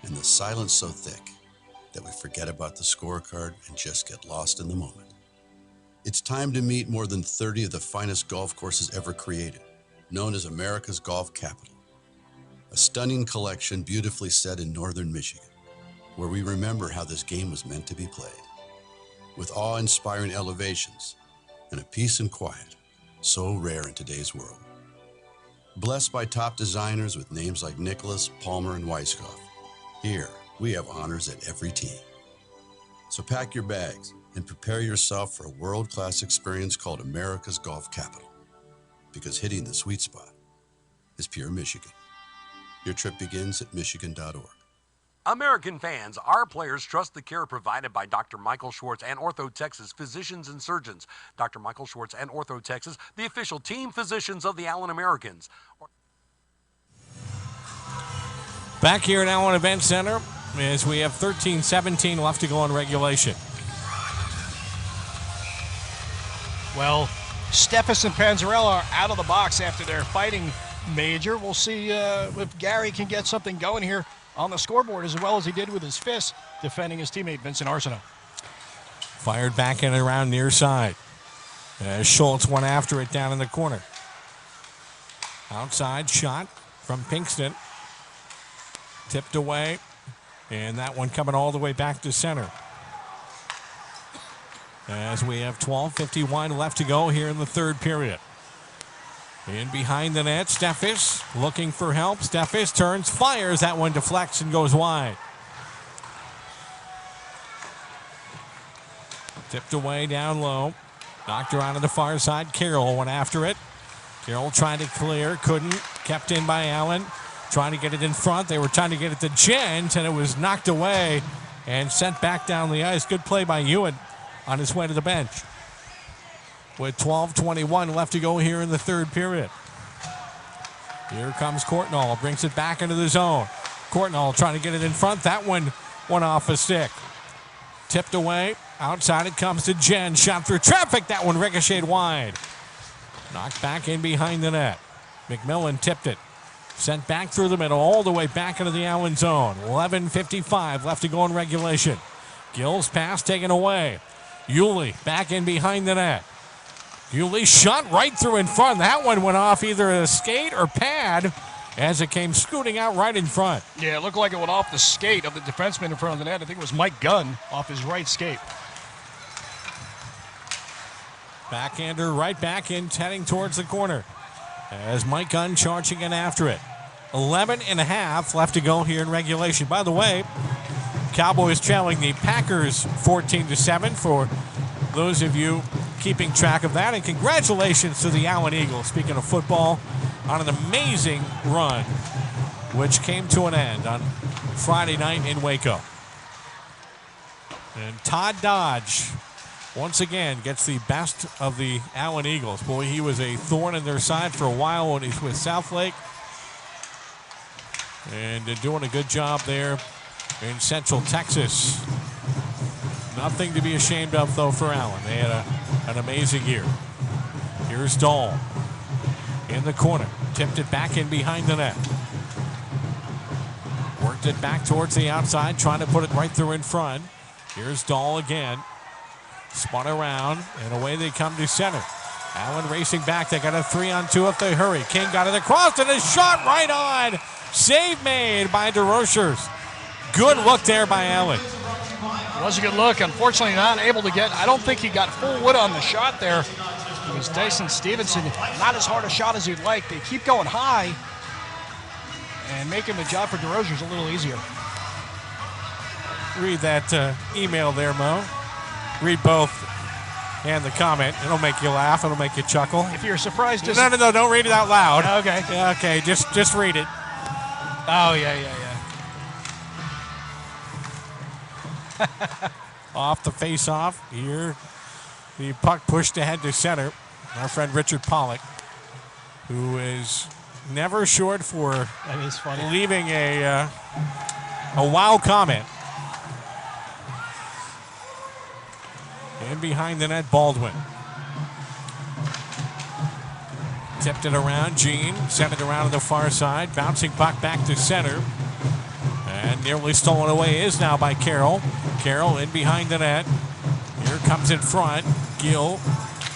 and the silence so thick that we forget about the scorecard and just get lost in the moment. It's time to meet more than 30 of the finest golf courses ever created, known as America's Golf Capital. A stunning collection beautifully set in northern Michigan, where we remember how this game was meant to be played. With awe-inspiring elevations and a peace and quiet so rare in today's world. Blessed by top designers with names like Nicholas, Palmer, and Weisskopf, here we have honors at every tee. So pack your bags and prepare yourself for a world-class experience called America's Golf Capital. Because hitting the sweet spot is pure Michigan. Your trip begins at michigan.org.
American fans, our players trust the care provided by Dr. Michael Schwartz and Ortho Texas Physicians and Surgeons. Dr. Michael Schwartz and Ortho Texas, the official team physicians of the Allen Americans.
Back here at Allen Event Center as we have 13-17 left to go in regulation.
Well, Steffes and Panzarella are out of the box after their fighting major. We'll see if Gary can get something going here on the scoreboard as well as he did with his fist defending his teammate Vincent Arsenault.
Fired back in and around near side. As Schultz went after it down in the corner. Outside shot from Pinkston. Tipped away. And that one coming all the way back to center. As we have 12:51 left to go here in the third period. In behind the net, Steffes looking for help. Steffes turns, fires. That one deflects and goes wide. Tipped away down low. Knocked around to the far side. Carroll went after it. Carroll trying to clear, couldn't. Kept in by Allen. Trying to get it in front. They were trying to get it to Jens, and it was knocked away and sent back down the ice. Good play by Ewan on his way to the bench. With 12:21 left to go here in the third period. Here comes Courtnall, brings it back into the zone. Courtnall trying to get it in front. That one went off a stick. Tipped away. Outside it comes to Jen. Shot through traffic. That one ricocheted wide. Knocked back in behind the net. McMillan tipped it. Sent back through the middle, all the way back into the Allen zone. 11:55 left to go in regulation. Gill's pass taken away. Yulee back in behind the net. Yulee shot right through in front. That one went off either a skate or pad as it came scooting out right in front.
Yeah, it looked like it went off the skate of the defenseman in front of the net. I think it was Mike Gunn off his right skate.
Backhander right back in, heading towards the corner. As Mike Gunn charging in after it. 11.5 left to go here in regulation. By the way, Cowboys trailing the Packers 14-7 for those of you keeping track of that. And congratulations to the Allen Eagles, speaking of football, on an amazing run, which came to an end on Friday night in Waco. And Todd Dodge once again gets the best of the Allen Eagles. Boy, he was a thorn in their side for a while when he's with Southlake. And doing a good job there in Central Texas. Nothing to be ashamed of, though, for Allen. They had an amazing year. Here's Dahl in the corner. Tipped it back in behind the net. Worked it back towards the outside, trying to put it right through in front. Here's Dahl again. Spun around, and away they come to center. Allen racing back. They got a 3-on-2 if they hurry. King got it across, and a shot right on. Save made by DeRochers. Good look there by Allen.
It was a good look. Unfortunately, not able to get, I don't think he got full wood on the shot there. It was Dyson Stevenson. Not as hard a shot as you'd like. They keep going high and making the job for DeRochers a little easier.
Read that email there, Mo. Read both. and the comment. It'll make you laugh. It'll make you chuckle.
If you're surprised, just
No, don't read it out loud.
Okay.
Yeah, okay, just read it.
Oh yeah.
Off the face-off here. The puck pushed ahead to center. Our friend Richard Pollock, who is never short for
That is funny.
leaving a wow comment. In behind the net, Baldwin. Tipped it around, Gene sent it around to the far side. Bouncing puck back to center. And nearly stolen away is now by Carroll. Carroll in behind the net. Here comes in front. Gill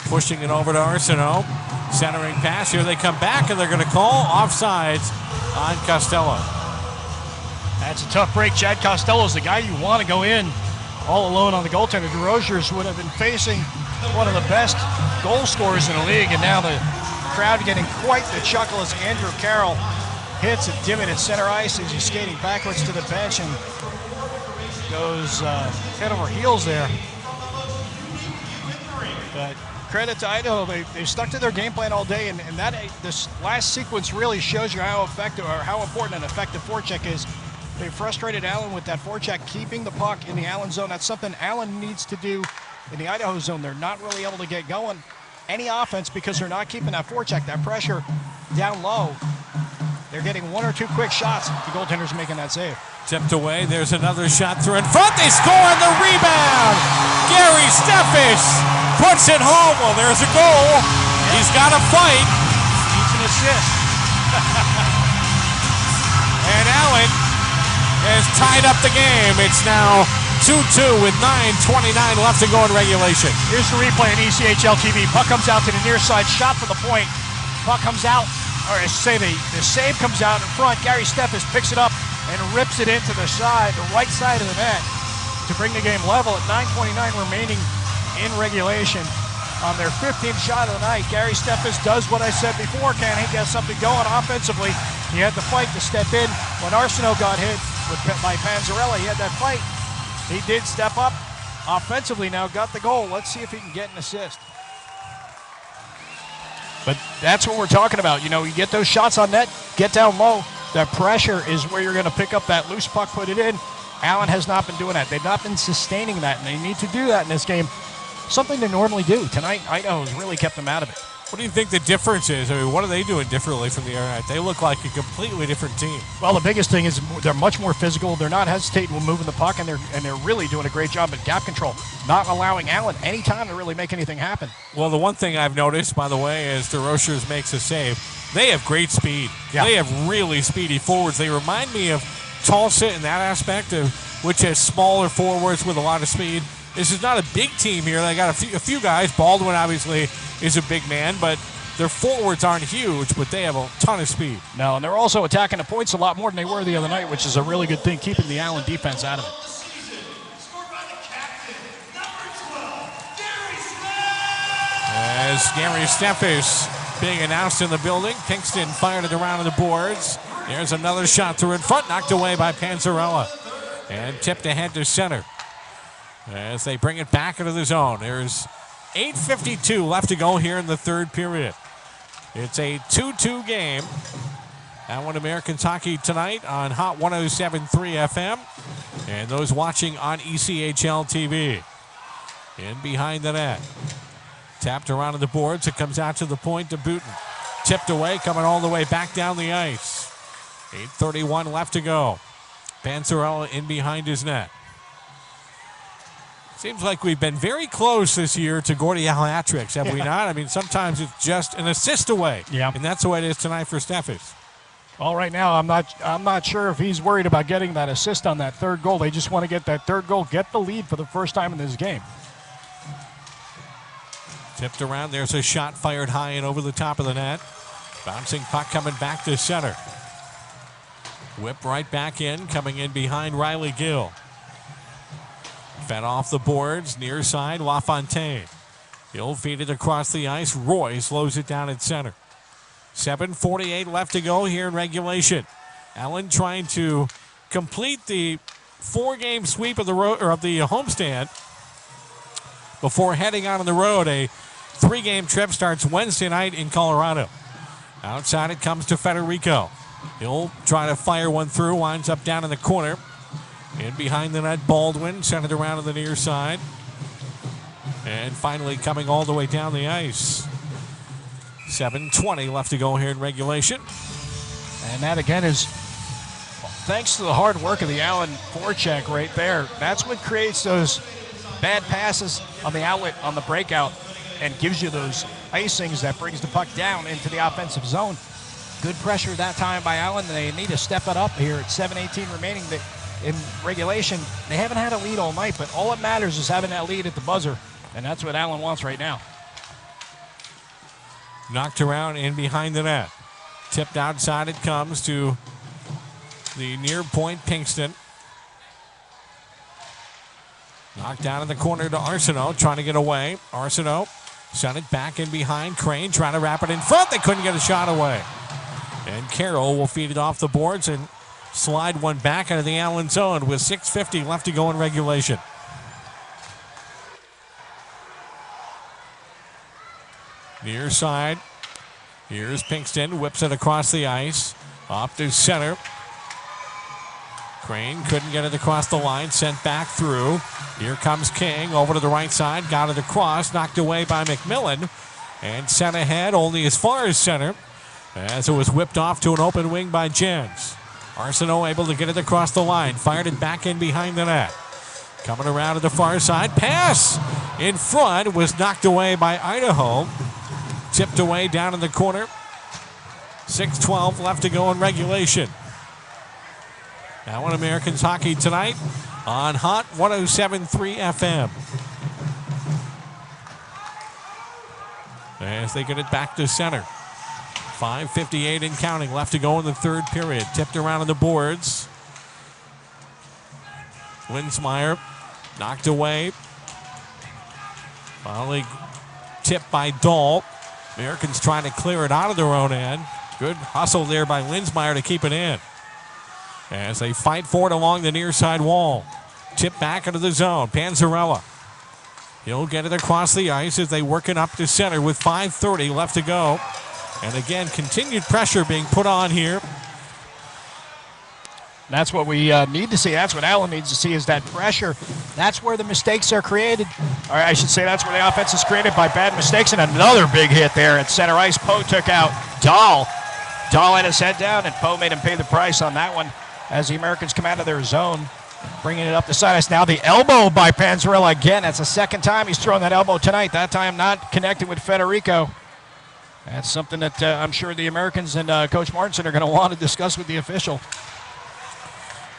pushing it over to Arsenault. Centering pass. Here they come back, and they're going to call offsides on Costello.
That's a tough break. Chad Costello's the guy you want to go in all alone on the goaltender. DeRozier's would have been facing one of the best goal scorers in the league, and now the crowd getting quite the chuckle as Andrew Carroll hits a divot at center ice as he's skating backwards to the bench and goes head over heels there. But credit to Idaho, they've stuck to their game plan all day, and this last sequence really shows you how effective or how important an effective forecheck is. They frustrated Allen with that forecheck, keeping the puck in the Allen zone. That's something Allen needs to do in the Idaho zone. They're not really able to get going any offense because they're not keeping that forecheck, that pressure down low. They're getting one or two quick shots. The goaltender's making that save.
Tipped away. There's another shot through in front. They score on the rebound. Gary Steffes puts it home. Well, there's a goal. He's got to fight.
Needs an assist.
And Allen has tied up the game. It's now 2-2 with 9:29 left to go in regulation.
Here's the replay on ECHL TV. Puck comes out to the near side, shot for the point. Puck comes out, or I should say the save comes out in front. Gary Steffes picks it up and rips it into the right side of the net to bring the game level at 9:29 remaining in regulation. On their 15th shot of the night, Gary Steffes does what I said before. Can he get something going offensively? He had the fight to step in when Arsenault got hit by Panzarella. He had that fight. He did step up offensively now, got the goal. Let's see if he can get an assist. But that's what we're talking about. You know, you get those shots on net, get down low. That pressure is where you're going to pick up that loose puck, put it in. Allen has not been doing that. They've not been sustaining that, and they need to do that in this game. Something they normally do. Tonight, Idaho has really kept them out of it.
What do you think the difference is? I mean, what are they doing differently from the other night? They look like a completely different team.
Well, the biggest thing is they're much more physical. They're not hesitating with moving the puck, and they're really doing a great job at gap control, not allowing Allen any time to really make anything happen.
Well, the one thing I've noticed, by the way, is DeRozier's makes a save. They have great speed.
Yeah.
They have really speedy forwards. They remind me of Tulsa in that aspect, which has smaller forwards with a lot of speed. This is not a big team here. They got a few guys. Baldwin obviously is a big man, but their forwards aren't huge, but they have a ton of speed.
No, and they're also attacking the points a lot more than they were the other night, which is a really good thing, keeping the Allen defense out of it.
As Gary Steffes being announced in the building, Kingston fired it around the boards. There's another shot through in front, knocked away by Panzarella, and tipped ahead to center as they bring it back into the zone. There's 8:52 left to go here in the third period. It's a 2-2 game. That one Americans hockey tonight on Hot 107.3 FM. And those watching on ECHL TV. In behind the net. Tapped around to the boards. It comes out to the point to Booten. Tipped away, coming all the way back down the ice. 8:31 left to go. Panzarella in behind his net. Seems like we've been very close this year to Gordie Howe hat tricks, have we not? I mean, sometimes it's just an assist away.
Yeah.
And that's the way it is tonight for Steffes.
Well, right now, I'm not sure if he's worried about getting that assist on that third goal. They just want to get that third goal, get the lead for the first time in this game.
Tipped around. There's a shot fired high and over the top of the net. Bouncing puck coming back to center. Whip right back in, coming in behind Riley Gill. Fed off the boards, near side, LaFontaine. He'll feed it across the ice. Roy slows it down at center. 7:48 left to go here in regulation. Allen trying to complete the 4-game sweep of the homestand before heading out on the road. A 3-game trip starts Wednesday night in Colorado. Outside it comes to Federico. He'll try to fire one through, winds up down in the corner. In behind the net, Baldwin sent it around to the near side. And finally coming all the way down the ice. 7:20 left to go here in regulation.
And that again is thanks to the hard work of the Allen forecheck right there. That's what creates those bad passes on the outlet, on the breakout, and gives you those icings that brings the puck down into the offensive zone. Good pressure that time by Allen. They need to step it up here at 7:18 remaining in regulation. They haven't had a lead all night, but all that matters is having that lead at the buzzer, and that's what Allen wants right now.
Knocked around in behind the net. Tipped outside it comes to the near point, Pinkston. Knocked down in the corner to Arsenault, trying to get away. Arsenault sent it back in behind. Crane trying to wrap it in front. They couldn't get a shot away. And Carroll will feed it off the boards and slide one back into the Allen zone with 6:50 left to go in regulation. Near side. Here's Pinkston. Whips it across the ice. Off to center. Crane couldn't get it across the line. Sent back through. Here comes King over to the right side. Got it across. Knocked away by McMillan. And sent ahead only as far as center, as it was whipped off to an open wing by Jens. Arsenault able to get it across the line. Fired it back in behind the net. Coming around to the far side. Pass in front was knocked away by Idaho. Tipped away down in the corner. 6:12 left to go in regulation. Now on Americans Hockey tonight on Hot 107.3 FM. As they get it back to center. 5:58 and counting left to go in the third period. Tipped around on the boards. Linsmeyer knocked away. Finally tipped by Dahl. Americans trying to clear it out of their own end. Good hustle there by Linsmeyer to keep it in. As they fight for it along the near side wall. Tip back into the zone. Panzarella. He'll get it across the ice as they work it up to center with 5:30 left to go. And again, continued pressure being put on here.
That's what we need to see. That's what Allen needs to see, is that pressure. That's where the mistakes are created. Or I should say that's where the offense is created by bad mistakes. And another big hit there at center ice. Poe took out Dahl. Dahl had his head down, and Poe made him pay the price on that one as the Americans come out of their zone, bringing it up the side ice. Now the elbow by Panzarella again. That's the second time he's thrown that elbow tonight. That time not connected with Federico. That's something that I'm sure the Americans and Coach Martinson are going to want to discuss with the official.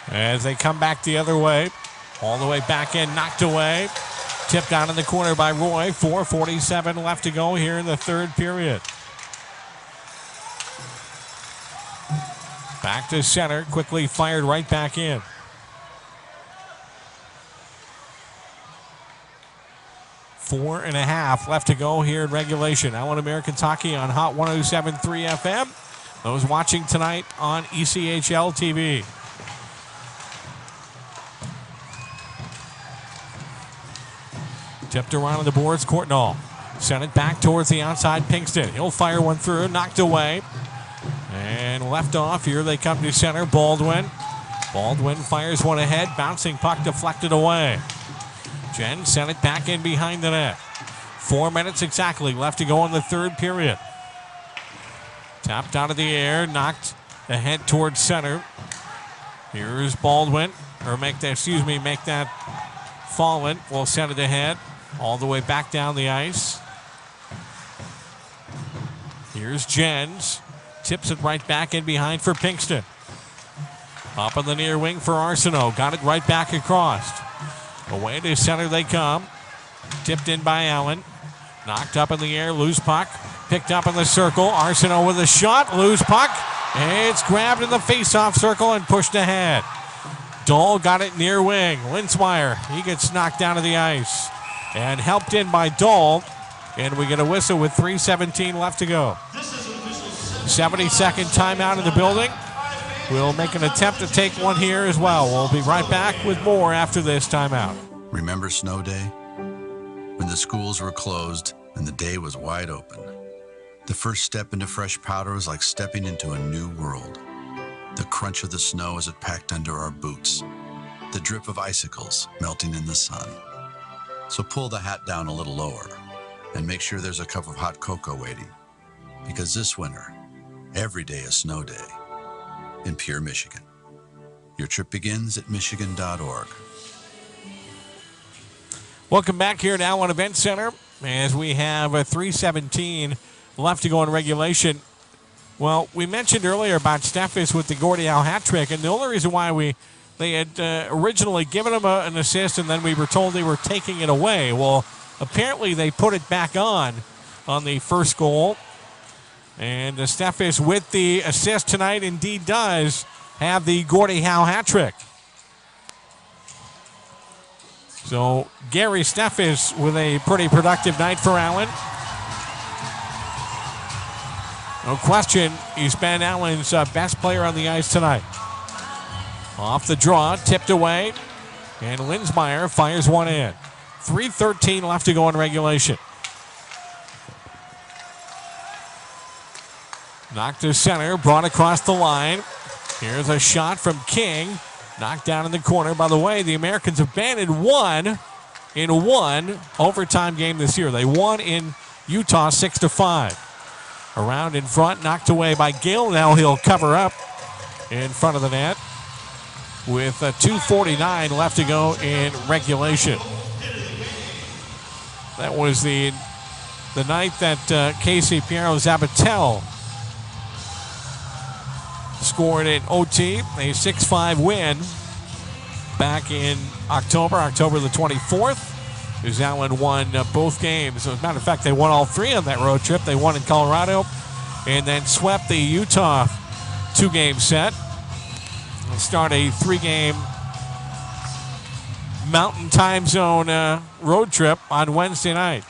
As they come back the other way, all the way back in, knocked away. Tipped down in the corner by Roy. 4:47 left to go here in the third period. Back to center, quickly fired right back in. Four and a half left to go here in regulation. Allen Americans Hockey on Hot 107.3 FM. Those watching tonight on ECHL TV. Tipped around on the boards, Courtnall. Sent it back towards the outside, Pinkston. He'll fire one through, knocked away. And left off, here they come to center, Baldwin. Baldwin fires one ahead, bouncing puck deflected away. Jen sent it back in behind the net. 4 minutes exactly left to go in the third period. Tapped out of the air, knocked ahead towards center. Here's Baldwin, or make that fallen. We'll send it ahead, all the way back down the ice. Here's Jens. Tips it right back in behind for Pinkston. Up on the near wing for Arsenault. Got it right back across. Away to center they come. Tipped in by Allen. Knocked up in the air. Loose puck. Picked up in the circle. Arsenault with a shot. Loose puck. It's grabbed in the face-off circle and pushed ahead. Dahl got it near wing. Linsmeyer, he gets knocked down to the ice. And helped in by Dahl. And we get a whistle with 3:17 left to go. 70-second timeout in the building. We'll make an attempt to take one here as well. We'll be right back with more after this timeout.
Remember Snow Day? when the schools were closed and the day was wide open. The first step into fresh powder was like stepping into a new world. The crunch of the snow as it packed under our boots. The drip of icicles melting in the sun. So pull the hat down a little lower and make sure there's a cup of hot cocoa waiting. Because this winter, every day is snow day in Pure, Michigan. Your trip begins at michigan.org.
Welcome back here at Allen Event Center as we have a 3:17 left to go in regulation. Well, we mentioned earlier about Steffes with the Gordie Howe hat trick, and the only reason why they had originally given him an assist and then we were told they were taking it away. Well, apparently they put it back on the first goal. And Steffes with the assist tonight indeed does have the Gordie Howe hat trick. So Gary Steffes with a pretty productive night for Allen. No question, he's been Allen's best player on the ice tonight. Off the draw, tipped away, and Linsmeyer fires one in. 3:13 left to go in regulation. Knocked to center, brought across the line. Here's a shot from King. Knocked down in the corner. By the way, the Americans have been in one overtime game this year. They won in Utah 6-5. Around in front, knocked away by Gill. Now he'll cover up in front of the net with 2:49 left to go in regulation. That was the night that Casey Piero Zabatel scored in OT, a 6-5 win back in October the 24th. As Allen won both games. As a matter of fact, they won all three on that road trip. They won in Colorado and then swept the Utah 2-game set. They start a 3-game Mountain Time Zone road trip on Wednesday night.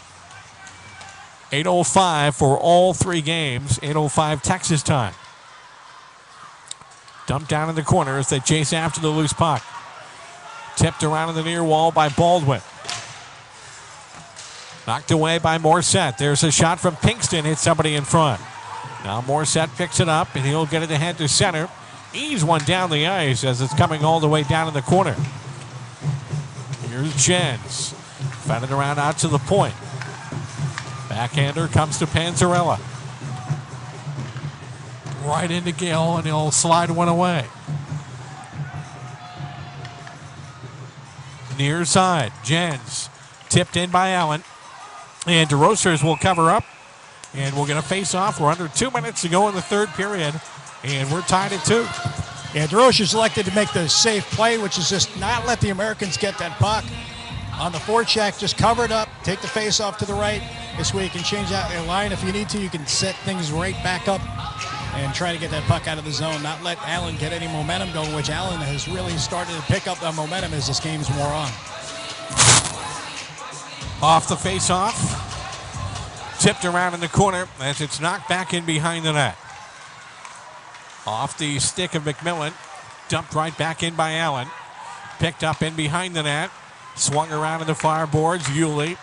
8:05 for all 3 games, 8:05 Texas time. Dumped down in the corner as they chase after the loose puck. Tipped around in the near wall by Baldwin. Knocked away by Morissette. There's a shot from Pinkston. Hits somebody in front. Now Morissette picks it up, and he'll get it ahead to center. Ease one down the ice as it's coming all the way down in the corner. Here's Jens. Fed it around out to the point. Backhander comes to Panzarella. Right into Gill, and he'll slide one away. Near side, Jens. Tipped in by Allen. And DeRochers will cover up. And we'll get a face-off. We're under 2 minutes to go in the third period. And we're tied at 2.
Yeah, DeRochers elected to make the safe play, which is just not let the Americans get that puck. On the forecheck, just cover it up, take the face-off to the right. This way you can change out your line if you need to. You can set things right back up and try to get that puck out of the zone, not let Allen get any momentum going, which Allen has really started to pick up the momentum as this game's wore on.
Off the face-off. Tipped around in the corner as it's knocked back in behind the net. Off the stick of McMillan. Dumped right back in by Allen. Picked up in behind the net. Swung around in the far boards. Yulee.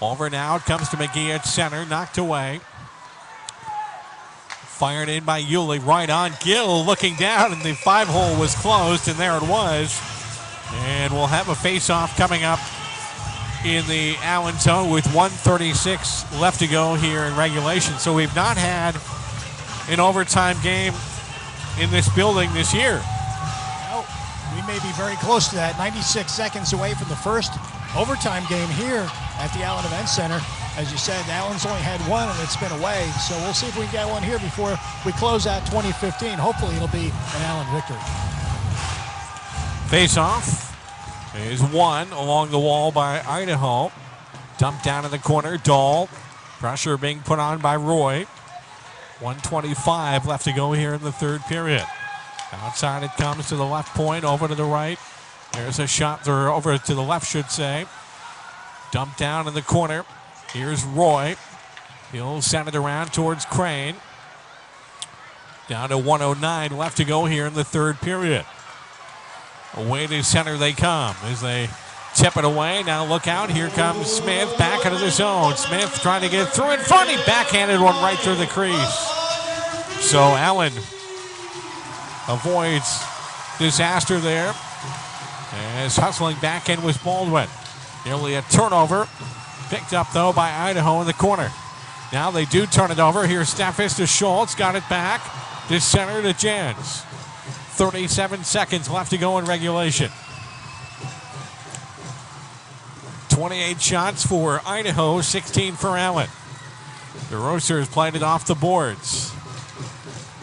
Over now. It comes to McGee at center. Knocked away. Fired in by Yulee. Right on. Gill looking down, and the 5-hole was closed, and there it was. And we'll have a face-off coming up in the Allen zone with 1:36 left to go here in regulation. So we've not had an overtime game in this building this year.
Well, we may be very close to that. 96 seconds away from the first overtime game here at the Allen Event Center. As you said, Allen's only had one, and it's been away. So we'll see if we can get one here before we close out 2015. Hopefully it'll be an Allen victory.
Face-off is won along the wall by Idaho. Dumped down in the corner. Dahl. Pressure being put on by Roy. 1:25 left to go here in the third period. Outside it comes to the left point, over to the right. There's a shot, or over to the left, should say. Dumped down in the corner. Here's Roy. He'll send it around towards Crane. Down to 1:09 left to go here in the third period. Away to center they come as they tip it away. Now look out. Here comes Smith back into the zone. Smith trying to get through in front. He backhanded one right through the crease. So Allen avoids disaster there. As hustling back in was Baldwin. Nearly a turnover. Picked up, though, by Idaho in the corner. Now they do turn it over. Here's Steffes to Schultz. Got it back. To center to Jens. 37 seconds left to go in regulation. 28 shots for Idaho, 16 for Allen. The Roasters played it off the boards.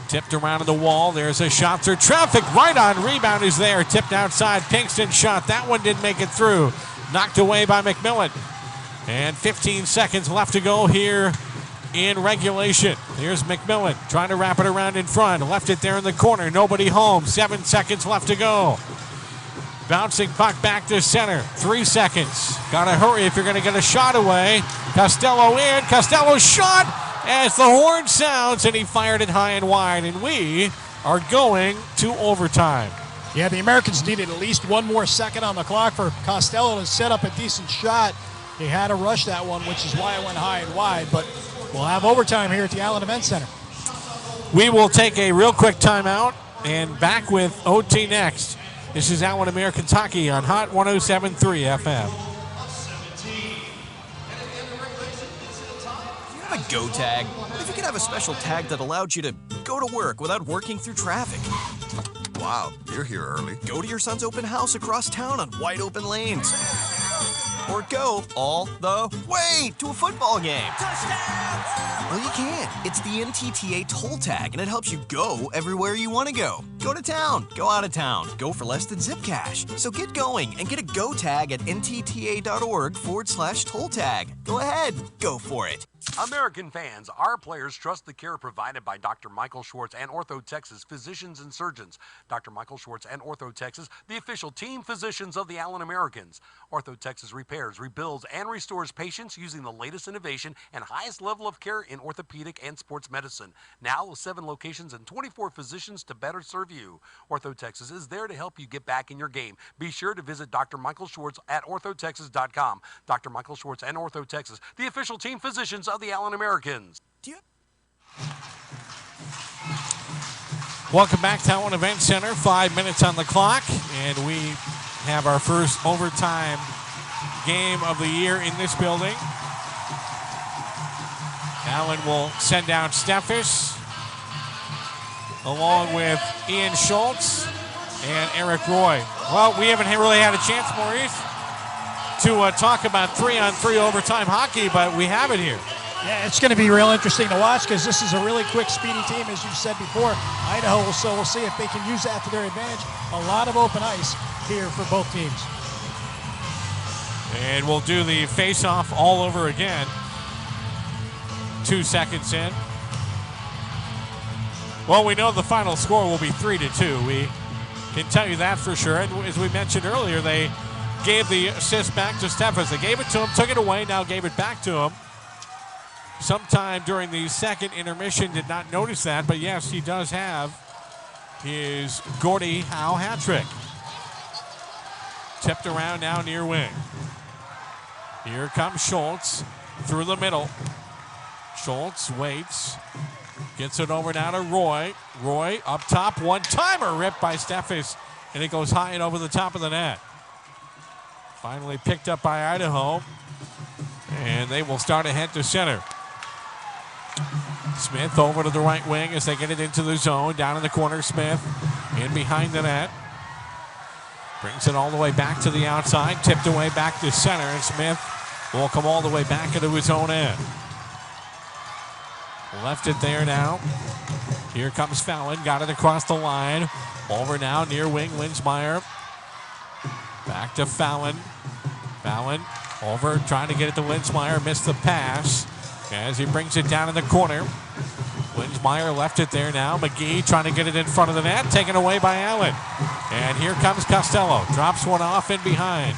Tipped around to the wall. There's a shot through traffic. Right on. Rebound is there. Tipped outside. Pinkston shot. That one didn't make it through. Knocked away by McMillan. And 15 seconds left to go here in regulation. Here's McMillan trying to wrap it around in front. Left it there in the corner. Nobody home. 7 seconds left to go. Bouncing puck back to center. 3 seconds. Got to hurry if you're going to get a shot away. Costello in. Costello's shot as the horn sounds, and he fired it high and wide. And we are going to overtime.
Yeah, the Americans needed at least one more second on the clock for Costello to set up a decent shot. He had to rush that one, which is why it went high and wide. But we'll have overtime here at the Allen Event Center.
We will take a real quick timeout and back with OT next. This is Allen Americans Hockey on Hot 107.3 FM.
Do you have a go tag? What if you could have a special tag that allowed you to go to work without working through traffic? Wow, you're here early. Go to your son's open house across town on wide open lanes. Or go all the way to a football game. Touchdown! Well, you can. It's the NTTA toll tag, and it helps you go everywhere you want to go. Go to town, go out of town, go for less than zip cash. So get going and get a go tag at ntta.org/toll tag. Go ahead, go for it.
American fans, our players trust the care provided by Dr. Michael Schwartz and Ortho Texas Physicians and Surgeons. Dr. Michael Schwartz and Ortho Texas, the official team physicians of the Allen Americans. Ortho Texas repairs, rebuilds, and restores patients using the latest innovation and highest level of care in orthopedic and sports medicine. Now with 7 locations and 24 physicians to better serve you. Ortho Texas is there to help you get back in your game. Be sure to visit Dr. Michael Schwartz at orthotexas.com. Dr. Michael Schwartz and Ortho Texas, the official team physicians of the Allen Americans.
Welcome back to Allen Event Center. 5 minutes on the clock, and we have our first overtime game of the year in this building. Allen will send down Steffes along with Ian Schultz and Eric Roy. Well, we haven't really had a chance, Maurice, to talk about 3-on-3 overtime hockey, but we have it here.
Yeah, it's going to be real interesting to watch because this is a really quick, speedy team, as you said before. Idaho, so we'll see if they can use that to their advantage. A lot of open ice here for both teams.
And we'll do the face-off all over again. 2 seconds in. Well, we know the final score will be 3-2. We can tell you that for sure. And as we mentioned earlier, they gave the assist back to Steffes. They gave it to him, took it away, now gave it back to him. Sometime during the second intermission, did not notice that, but yes, he does have his Gordie Howe hat trick. Tipped around now near wing. Here comes Schultz through the middle. Schultz waits, gets it over now to Roy. Roy up top, one-timer ripped by Steffes, and it goes high and over the top of the net. Finally picked up by Idaho, and they will start ahead to center. Smith over to the right wing as they get it into the zone. Down in the corner, Smith in behind the net. Brings it all the way back to the outside. Tipped away back to center, and Smith will come all the way back into his own end. Left it there now. Here comes Fallon. Got it across the line. Over now near wing, Linsmeyer. Back to Fallon. Fallon over, trying to get it to Linsmeyer. Missed the pass as he brings it down in the corner. Linsmeyer left it there now. McGee trying to get it in front of the net. Taken away by Allen. And here comes Costello. Drops one off in behind.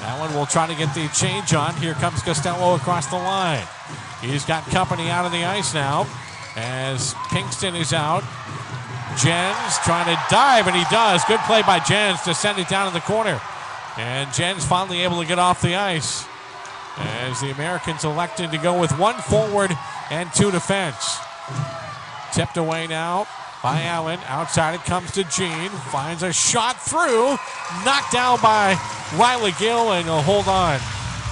Allen will try to get the change on. Here comes Costello across the line. He's got company out of the ice now as Pinkston is out. Jens trying to dive, and he does. Good play by Jens to send it down in the corner. And Jen's finally able to get off the ice as the Americans elected to go with 1 forward and 2 defense. Tipped away now by Allen. Outside it comes to Gene. Finds a shot through. Knocked down by Riley Gill, and he'll hold on.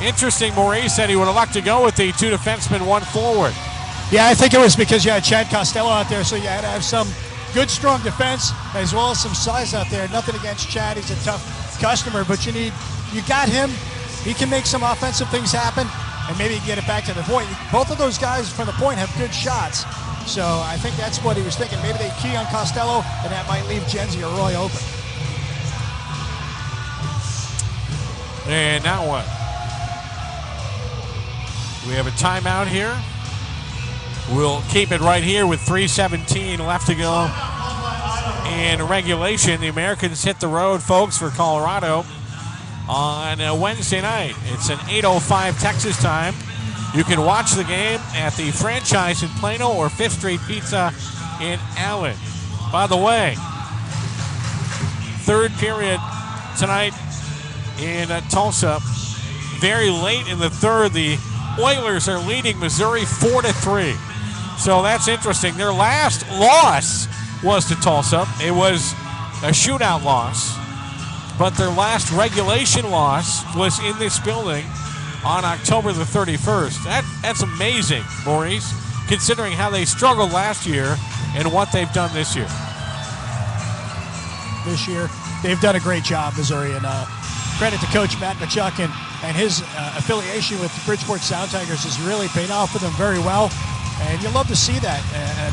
Interesting, Maurice said he would elect to go with the 2 defensemen, 1 forward.
Yeah, I think it was because you had Chad Costello out there, so you had to have some good, strong defense as well as some size out there. Nothing against Chad. He's a tough customer, but you got him. He can make some offensive things happen, and maybe get it back to the point. Both of those guys from the point have good shots. So I think that's what he was thinking. Maybe they key on Costello, and that might leave Jenzy or Roy open.
And now what? We have a timeout here. We'll keep it right here with 3:17 left to go in regulation. The Americans hit the road, folks, for Colorado on a Wednesday night. It's an 8:05 Texas time. You can watch the game at the Franchise in Plano or 5th Street Pizza in Allen. By the way, 3rd period tonight in Tulsa. Very late in the 3rd, the Oilers are leading Missouri 4-3. So that's interesting. Their last loss was to Tulsa. It was a shootout loss. But their last regulation loss was in this building on October the 31st. That's amazing, Maurice, considering how they struggled last year and what they've done this year.
This year, they've done a great job, Missouri, and credit to Coach Matt Machuk and his affiliation with the Bridgeport Sound Tigers has really paid off for them very well. And you love to see that.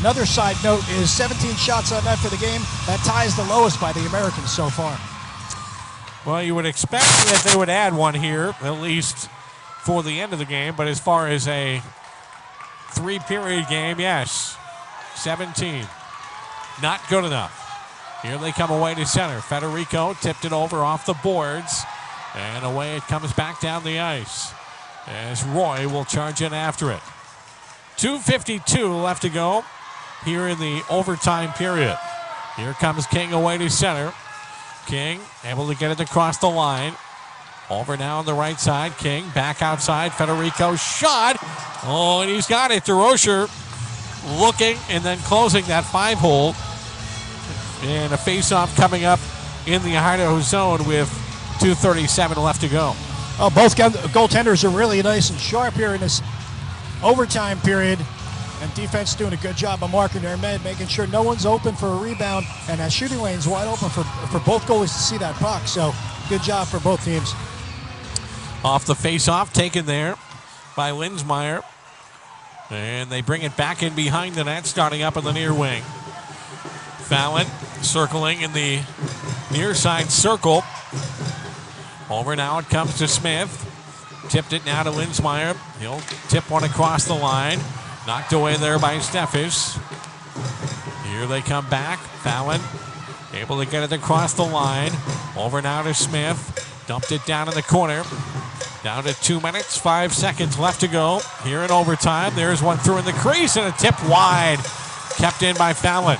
Another side note is 17 shots on net for the game. That ties the lowest by the Americans so far.
Well, you would expect that they would add one here, at least for the end of the game. But as far as a 3-period game, yes, 17. Not good enough. Here they come away to center. Federico tipped it over off the boards. And away it comes back down the ice as Roy will charge in after it. 2:52 left to go here in the overtime period. Here comes King away to center. King able to get it across the line. Over now on the right side. King back outside. Federico shot. Oh, and he's got it. DeRocher looking and then closing that 5-hole. And a face-off coming up in the Idaho zone with 2:37 left to go.
Oh, both goaltenders are really nice and sharp here in this overtime period. And defense doing a good job of marking their men, making sure no one's open for a rebound. And that shooting lane's wide open for both goalies to see that puck. So good job for both teams.
Off the face-off, taken there by Linsmeyer. And they bring it back in behind the net, starting up in the near wing. Fallon circling in the near side circle. Over now it comes to Smith. Tipped it now to Linsmeyer. He'll tip one across the line. Knocked away there by Steffes. Here they come back. Fallon able to get it across the line. Over now to Smith. Dumped it down in the corner. Down to 2 minutes, 5 seconds left to go. Here in overtime. There's one through in the crease and a tip wide. Kept in by Fallon.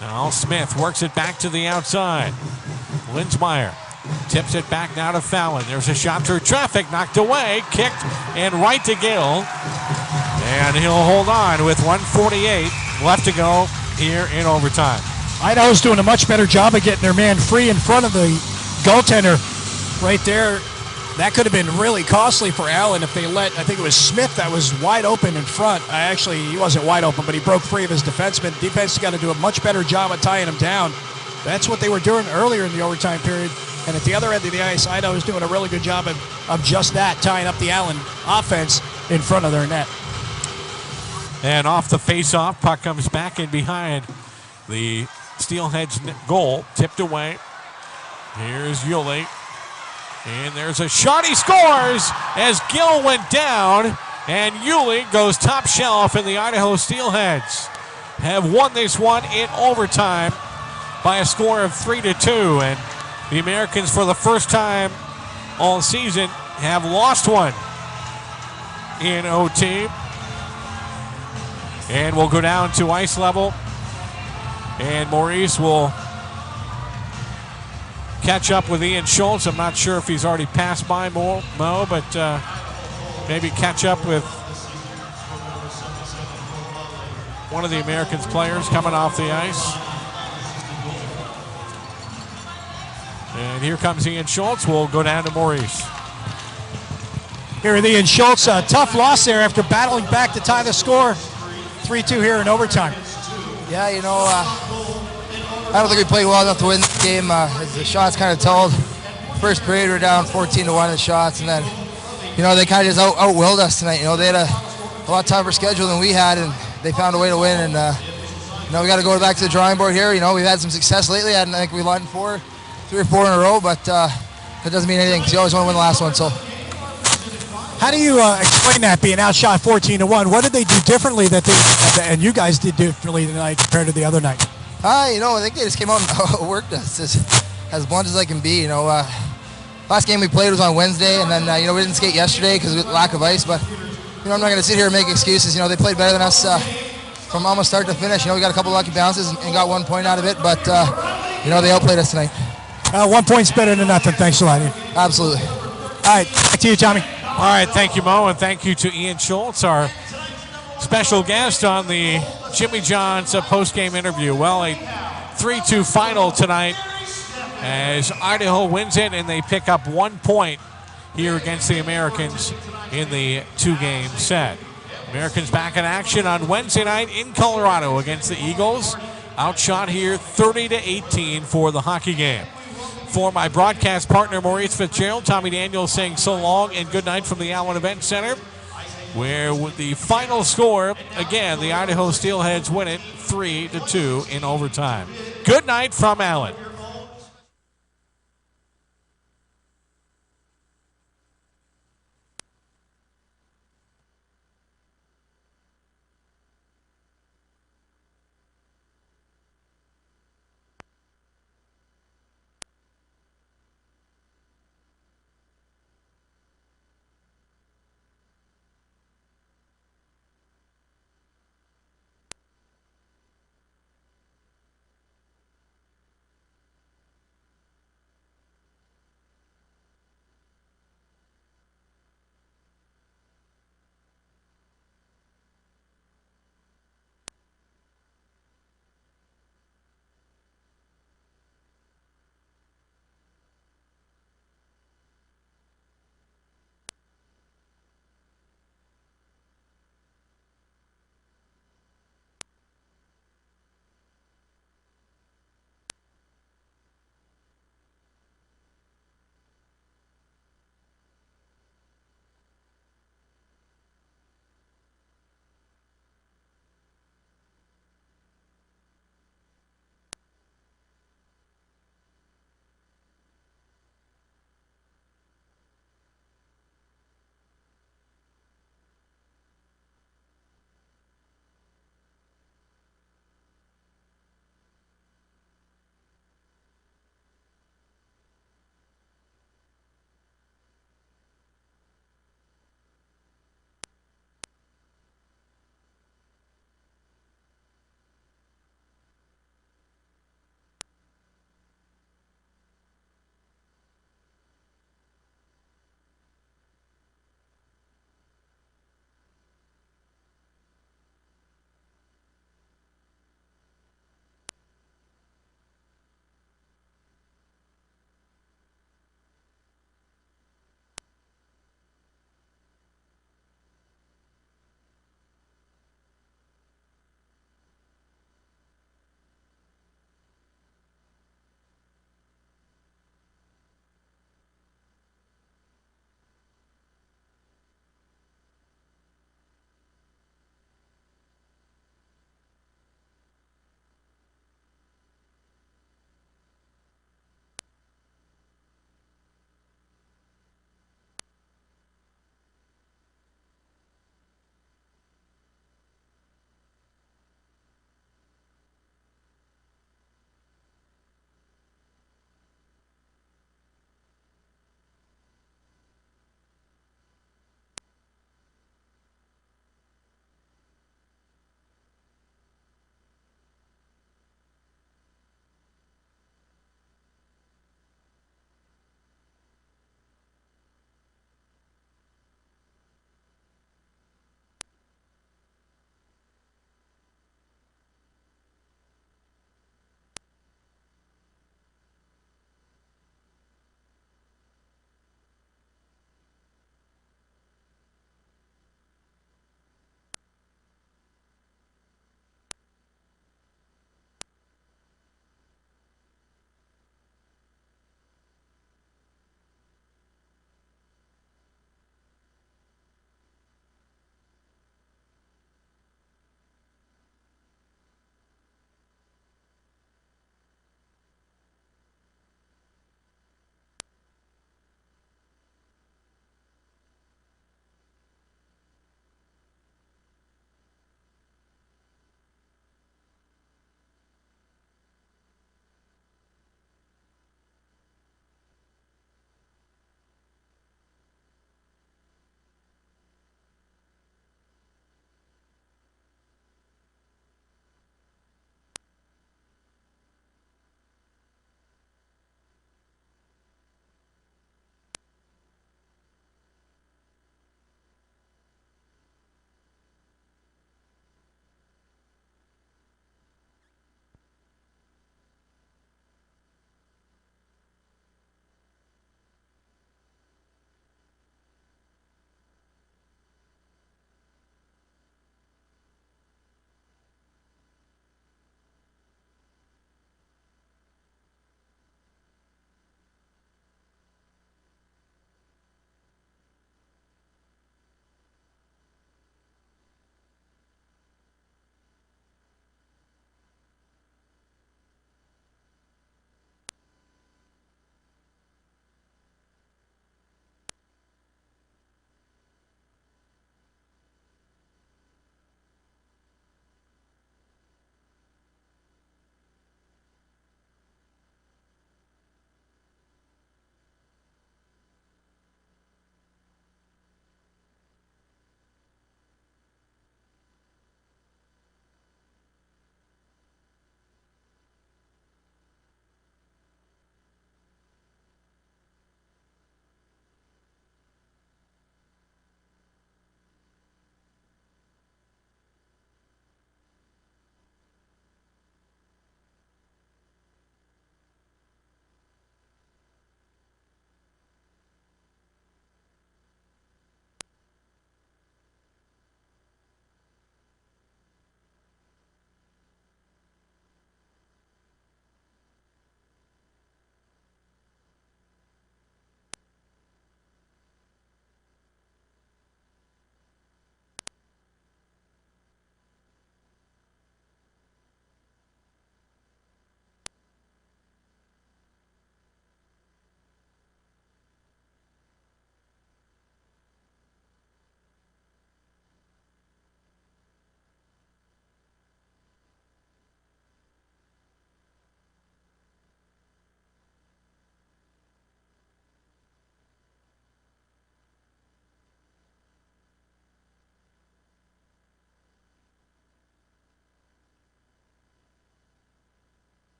Now Smith works it back to the outside. Linsmeyer tips it back now to Fallon. There's a shot through traffic, knocked away, kicked, and right to Gill. And he'll hold on with 1:48 left to go here in overtime.
Idaho's doing a much better job of getting their man free in front of the goaltender right there. That could have been really costly for Allen if they let, I think it was Smith that was wide open in front. He wasn't wide open, but he broke free of his defenseman. Defense has got to do a much better job of tying him down. That's what they were doing earlier in the overtime period. And at the other end of the ice, Idaho is doing a really good job of just that, tying up the Allen offense in front of their net.
And off the face-off, puck comes back in behind the Steelheads goal, tipped away. Here's Yuli. And there's a shot. He scores as Gill went down. And Yuli goes top shelf, and the Idaho Steelheads have won this one in overtime by a score of 3-2. And the Americans, for the first time all season, have lost one in OT. And we'll go down to ice level. And Maurice will catch up with Ian Schultz. I'm not sure if he's already passed by Mo, but maybe catch up with one of the Americans players coming off the ice. And here comes Ian Schultz. We'll go down to Maurice.
Here with Ian Schultz. A tough loss there after battling back to tie the score. 3-2 here in overtime.
Yeah, I don't think we played well enough to win the game. The shots kind of told. First period, we were down 14-1 in the shots, and then, they kind of just out-willed us tonight. They had a lot tougher schedule than we had, and they found a way to win. And we got to go back to the drawing board here. We've had some success lately. I think we won 3 or 4 in a row, but that doesn't mean anything because you always want to win the last one. So,
how do you explain that, being outshot 14-1? What did they do differently and you guys did differently tonight compared to the other night?
I think they just came out and worked us as blunt as I can be. Last game we played was on Wednesday, and then we didn't skate yesterday because of lack of ice. But I'm not going to sit here and make excuses. They played better than us from almost start to finish. We got a couple lucky bounces and got 1 point out of it, but they outplayed us tonight.
1 point's better than nothing. Thanks a lot, Ian.
Absolutely.
All right, back to you, Tommy.
All right, thank you, Mo, and thank you to Ian Schultz, our special guest on the Jimmy John's post-game interview. Well, a 3-2 final tonight as Idaho wins it, and they pick up 1 point here against the Americans in the 2-game set. Americans back in action on Wednesday night in Colorado against the Eagles. Outshot here 30-18 for the hockey game. For my broadcast partner, Maurice Fitzgerald, Tommy Daniels saying so long and good night from the Allen Event Center, where with the final score, again, the Idaho Steelheads win it 3-2 in overtime. Good night from Allen.